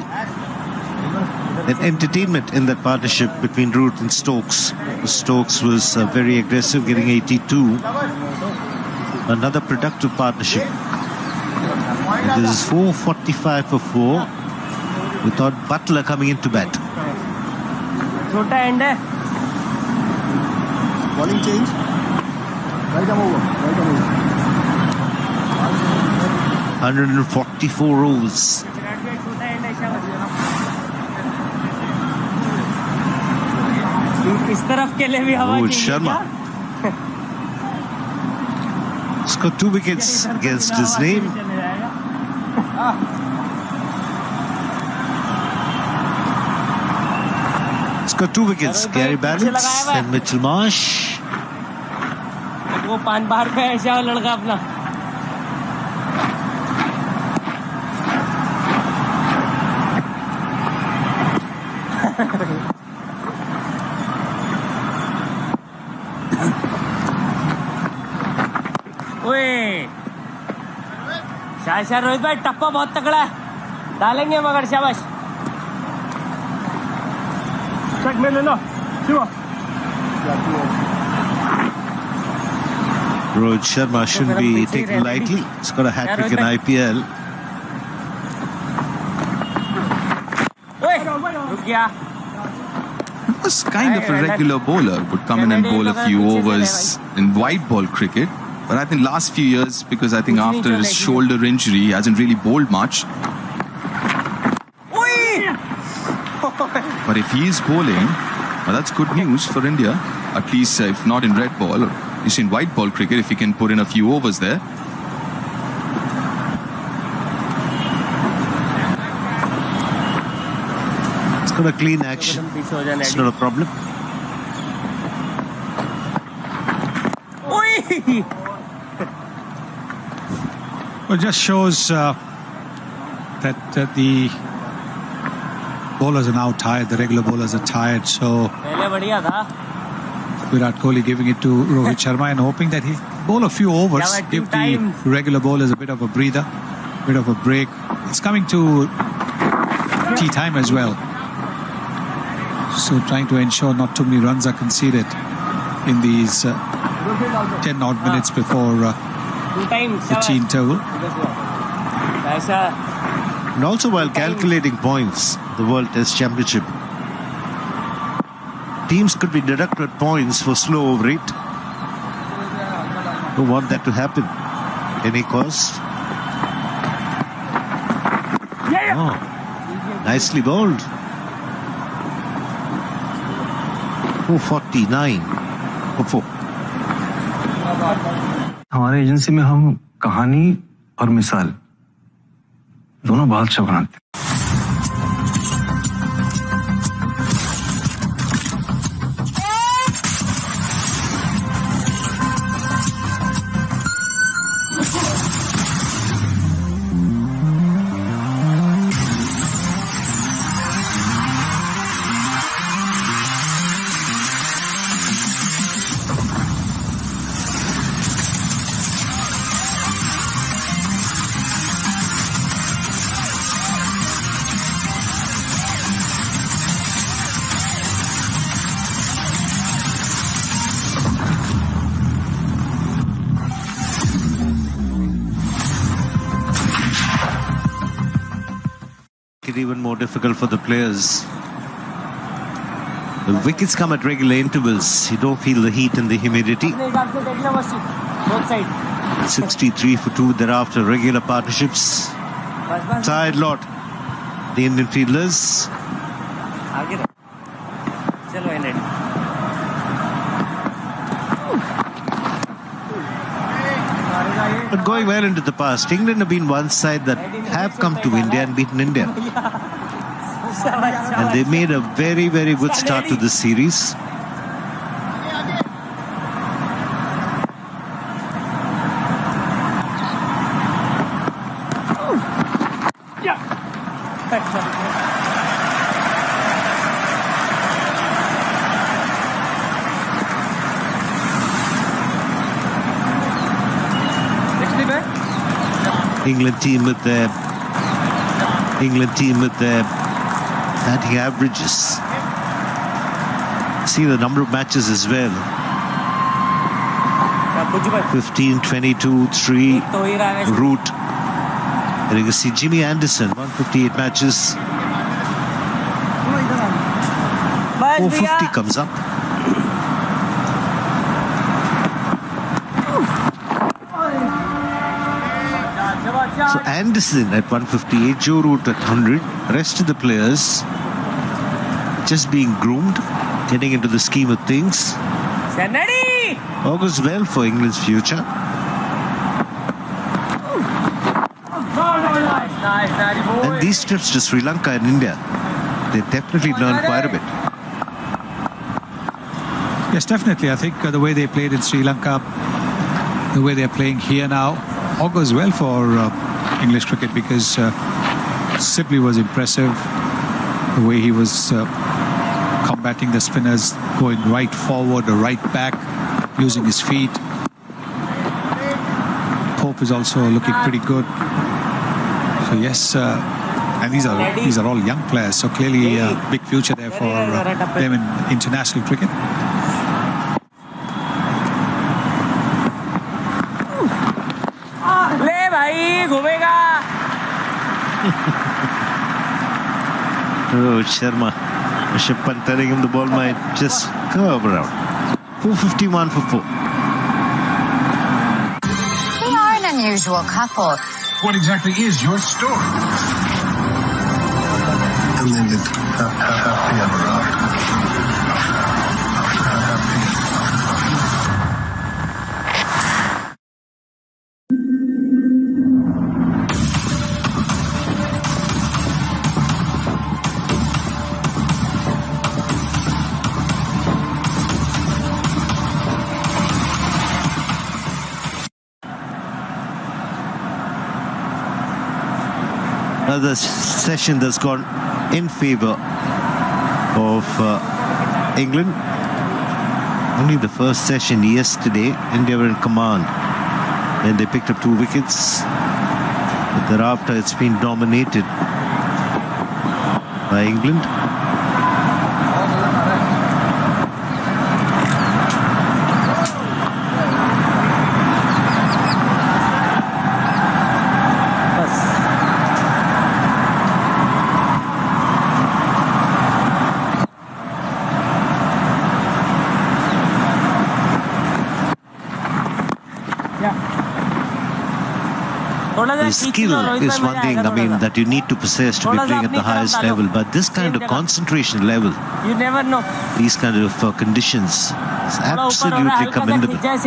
An entertainment in that partnership between Root and Stokes. Stokes was very aggressive, getting 82. Another productive partnership. This is 445 for 4. Without Butler coming into bat. छोटा and है Bowling change. Right arm over. Right arm over. 144 overs. इस तरफ के लिए भी हवा Rohitsharma. He's got 2 wickets against his name. He's got 2 wickets. Gary Banners and Mitchell Marsh. वो पान बाहर पे ऐसा लड़का अपना शाबाश रोहित भाई, टप्पा बहुत तगड़ा है, डालेंगे मगर शाबाश. Check me, Lena. Shiva. Rohit Sharma shouldn't be taken lightly. He's got a hat-trick in IPL. रुक गया. Was kind of a regular bowler, would come in and bowl a few overs in white ball cricket. But I think last few years, because I think after his shoulder injury, he hasn't really bowled much. But if he is bowling, well, that's good news for India. At least if not in red ball, at least in white ball cricket, if he can put in a few overs there. It's got a clean action. It's not a problem. Well, it just shows that the bowlers are now tired. The regular bowlers are tired. So Virat Kohli giving it to Rohit Sharma and hoping that he'll bowl a few overs, give the regular bowlers a bit of a breather, bit of a break. It's coming to tea time as well. So trying to ensure not too many runs are conceded in these 10 odd minutes before the tea interval. And also while calculating points, the World Test Championship, teams could be deducted points for slow over rate. Don't want that to happen. Any cost? Oh, nicely bowled. 449 for 4. हमारे agency में हम कहानी और मिसाल दोनों बहुत अच्छा बनाते हैं. It even more difficult for the players. The wickets come at regular intervals. You don't feel the heat and the humidity. 63 for 2 thereafter, regular partnerships. Tired lot, the Indian fielders. But going well into the past, England have been one side that have come to India and beaten India. And they made a very, very good start to this series. England team with their batting averages. See the number of matches as well. 15, 22, 3 route. And you can see Jimmy Anderson, 158 matches. 450 comes up. So Anderson at 158, Joe Root at 100. Rest of the players just being groomed, getting into the scheme of things. Augurs well for England's future. And these trips to Sri Lanka and India, they definitely learned quite a bit. Yes, definitely. I think the way they played in Sri Lanka, the way they're playing here now, augurs well for English cricket, because Sibley was impressive. The way he was combating the spinners, going right forward or right back, using his feet. Pope is also looking pretty good. So yes, and these are all young players. So clearly, big future there for them in international cricket. ले भाई घूमेगा. Rohitsharma, Rishabh Pant telling him the ball might just curve around. 451 for 4. They are an unusual couple. What exactly is your story? And they lived happy ever after. Another session that's gone in favour of England. Only the first session yesterday, India were in command. Then they picked up 2 wickets. But thereafter, it's been dominated by England. The skill is one thing, that you need to possess to be playing at the highest level. But this kind of concentration level, you never know. These kind of conditions, is absolutely commendable. Just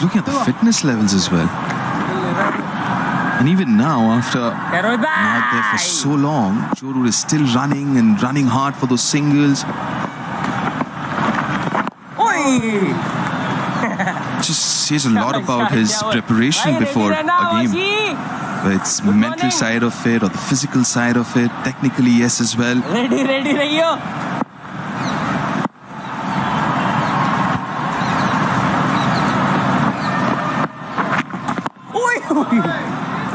looking at the fitness levels as well. And even now, after not there for so long, Joe Root is still running and running hard for those singles. Just says a lot about his preparation before a game. Whether it's mental side of it or the physical side of it, technically yes as well. Ready rahiyo.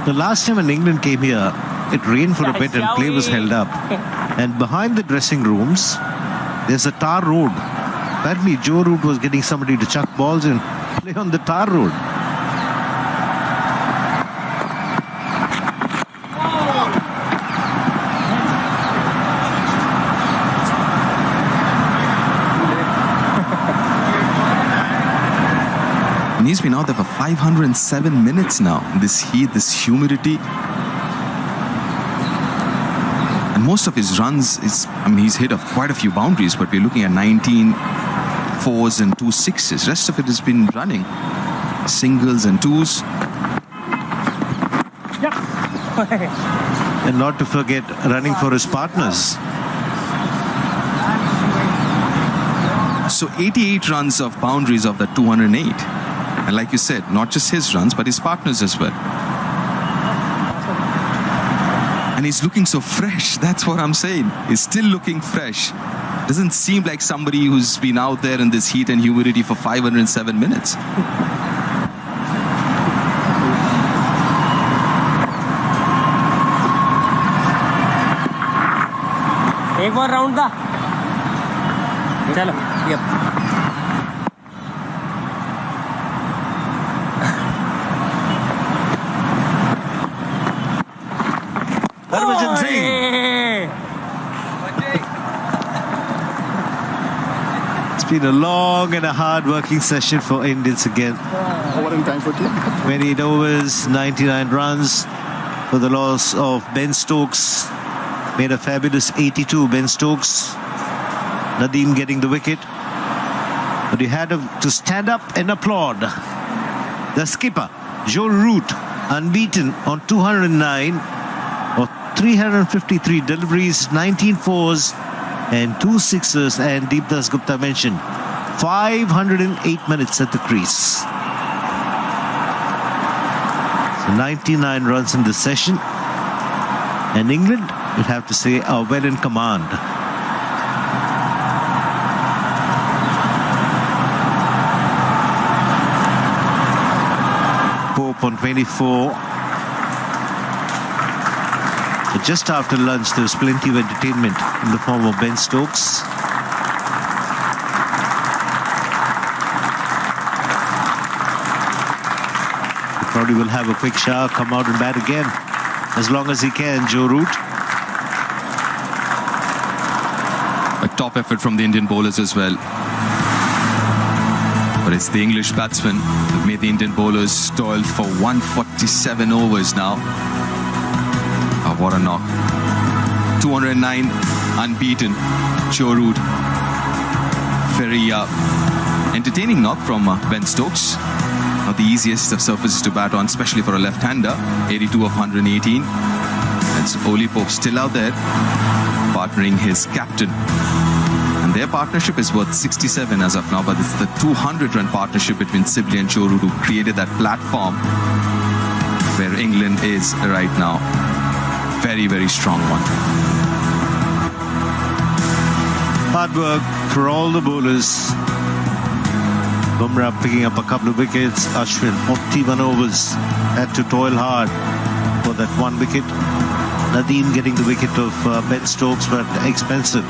The last time when England came here, it rained for a bit and play was held up. And behind the dressing rooms, there's a tar road. Apparently, Joe Root was getting somebody to chuck balls and play on the tar road. And he's been out there for 507 minutes now. This heat, this humidity. And most of his runs is, he's hit off quite a few boundaries, but we're looking at 19 4s and 2 6s. Rest of it has been running. Singles and 2s. And not to forget running for his partners. So 88 runs of boundaries of the 208. And like you said, not just his runs, but his partners as well. And he's looking so fresh. That's what I'm saying. He's still looking fresh. Doesn't seem like somebody who's been out there in this heat and humidity for 507 minutes. एक और round था चलो yup Harbhajan Singh. It's been a long and a hard working session for Indians again. Over in time for team. 28 overs, 99 runs for the loss of Ben Stokes. Made a fabulous 82, Ben Stokes. Nadeem getting the wicket. But he had to stand up and applaud. The skipper, Joe Root, unbeaten on 209 or 353 deliveries, 19 fours and 2 sixes. And Deepdas Gupta mentioned 508 minutes at the crease. So 99 runs in this session. And England, you'd have to say, are well in command. Pope up on 24. But just after lunch, there was plenty of entertainment in the form of Ben Stokes. He probably will have a quick shower, come out and bat again as long as he can, Joe Root. A top effort from the Indian bowlers as well. But it's the English batsmen who've made the Indian bowlers toil for 147 overs now. Oh, what a knock. 209 unbeaten. Joe Root. Very entertaining knock from Ben Stokes. Not the easiest of surfaces to bat on, especially for a left-hander. 82 of 118. That's Oli Pope still out there, partnering his captain. And their partnership is worth 67 as of now, but it's the 200-run partnership between Sibley and Joe Root who created that platform where England is right now. Very, very strong one. Hard work for all the bowlers. Bumrah picking up a couple of wickets. Ashwin, 41 overs. Had to toil hard for that one wicket. Nadeem getting the wicket of Ben Stokes, but expensive.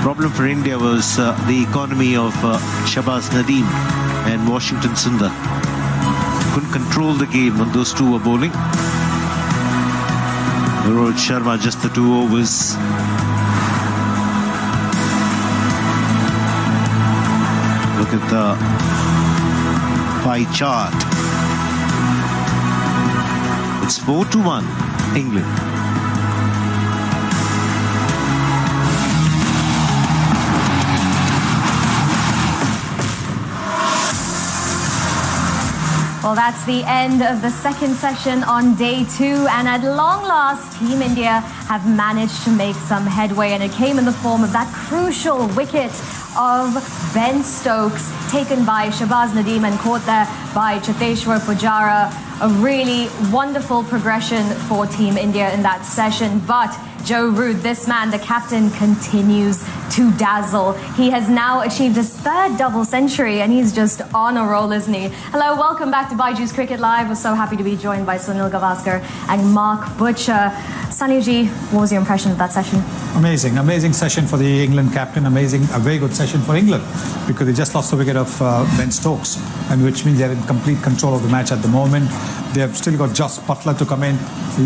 Problem for India was the economy of Shahbaz Nadeem and Washington Sundar. Couldn't control the game when those two were bowling. Rohitsharma just the 2 overs. Look at the pie chart. It's 4-1 England. Well, that's the end of the second session on day 2, and at long last, Team India have managed to make some headway, and it came in the form of that crucial wicket of Ben Stokes, taken by Shahbaz Nadeem and caught there by Cheteshwar Pujara. A really wonderful progression for Team India in that session, but Joe Root, this man, the captain, continues to dazzle. He has now achieved his 3rd double century, and he's just on a roll, isn't he? Hello, welcome back to Byju's Cricket Live. We're so happy to be joined by Sunil Gavaskar and Mark Butcher. Sunilji, what was your impression of that session? Amazing session for the England captain. A very good session for England, because they just lost the wicket of Ben Stokes, and which means they're in complete control of the match at the moment. They have still got Jos Buttler to come in.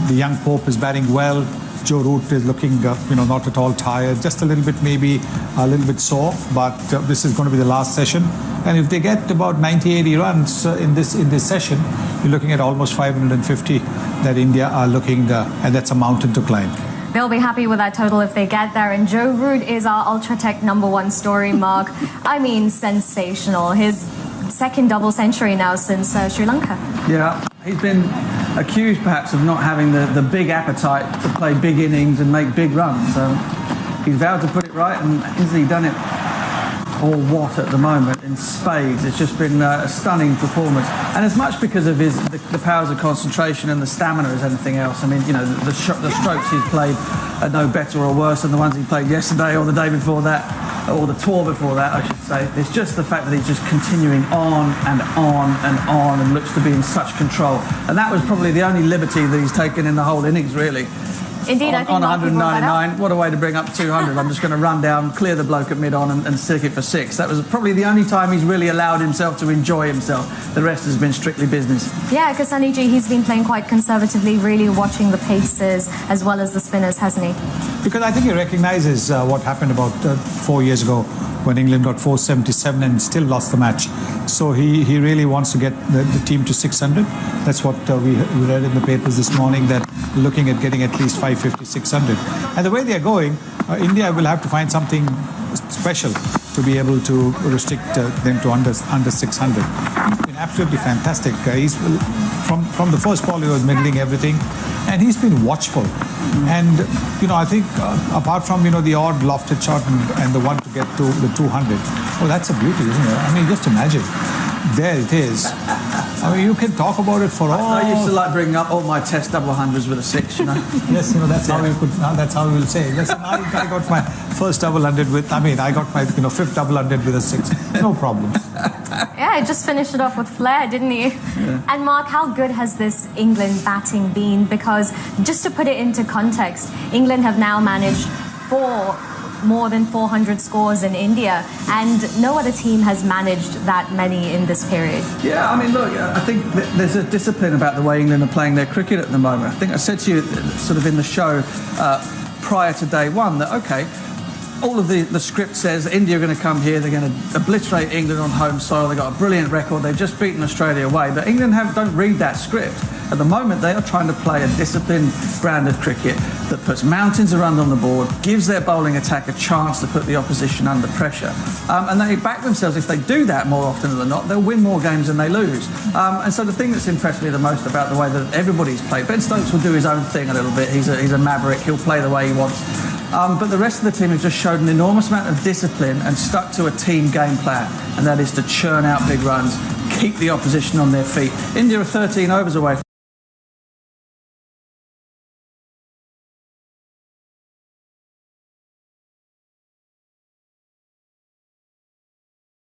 The young Pope is batting well. Joe Root is looking, not at all tired, just a little bit, maybe a little bit sore, but this is going to be the last session. And if they get about 90-80 runs in this session, you're looking at almost 550 that India are looking, and that's a mountain to climb. They'll be happy with that total if they get there. And Joe Root is our Ultratech #1 story, Mark. I mean, sensational. His 2nd double century now since Sri Lanka. Yeah, he's been accused perhaps of not having the big appetite to play big innings and make big runs. So he's vowed to put it right, and has he done it or what at the moment in spades? It's just been a stunning performance, and as much because of the powers of concentration and the stamina as anything else. I mean, the strokes he's played are no better or worse than the ones he played yesterday or the day before that, or the tour before that, I should say. It's just the fact that he's just continuing on and on and on, and looks to be in such control. And that was probably the only liberty that he's taken in the whole innings, really. Indeed, I think on 199, what a way to bring up 200. I'm just going to run down, clear the bloke at mid-on and stick it for 6. That was probably the only time he's really allowed himself to enjoy himself. The rest has been strictly business. Yeah, because Sunilji, he's been playing quite conservatively, really watching the paces as well as the spinners, hasn't he? Because I think he recognises what happened about 4 years ago when England got 477 and still lost the match. So he really wants to get the team to 600. That's what we read in the papers this morning, that looking at getting at least 550, 600. And the way they are going, India will have to find something special to be able to restrict them to under 600. He's been absolutely fantastic. He's from the first ball he was middling everything, and he's been watchful. And I think apart from the odd lofted shot and the one to get to the 200, well, that's a beauty, isn't it? I mean, just imagine. There it is. I mean, you can talk about it for all. I used to like bringing up all my test double hundreds with a 6, Yes, that's how we could. That's how we will say. Listen, I got my first double hundred with. I got my 5th double hundred with a 6. No problem. Yeah, he just finished it off with flair, didn't he? Yeah. And Mark, how good has this England batting been? Because just to put it into context, England have now managed more than 400 scores in India, and no other team has managed that many in this period. Yeah, I mean, look, I think there's a discipline about the way England are playing their cricket at the moment. I think I said to you sort of in the show prior to day one that, okay, all of the script says India are going to come here, they're going to obliterate England on home soil, they've got a brilliant record, they've just beaten Australia away, but England don't read that script. At the moment, they are trying to play a disciplined brand of cricket that puts mountains of runs on the board, gives their bowling attack a chance to put the opposition under pressure. And they back themselves. If they do that more often than not, they'll win more games than they lose. And so the thing that's impressed me the most about the way that everybody's played, Ben Stokes will do his own thing a little bit. He's a maverick. He'll play the way he wants. But the rest of the team have just showed an enormous amount of discipline and stuck to a team game plan, and that is to churn out big runs, keep the opposition on their feet. India are 13 overs away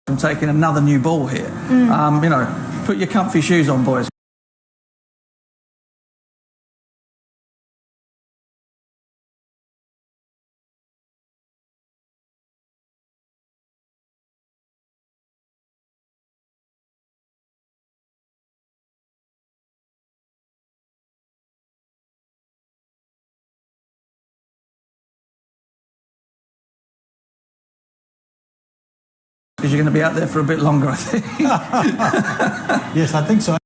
from taking another new ball here. You know, put your comfy shoes on, boys. Because you're going to be out there for a bit longer, I think. Yes, I think so.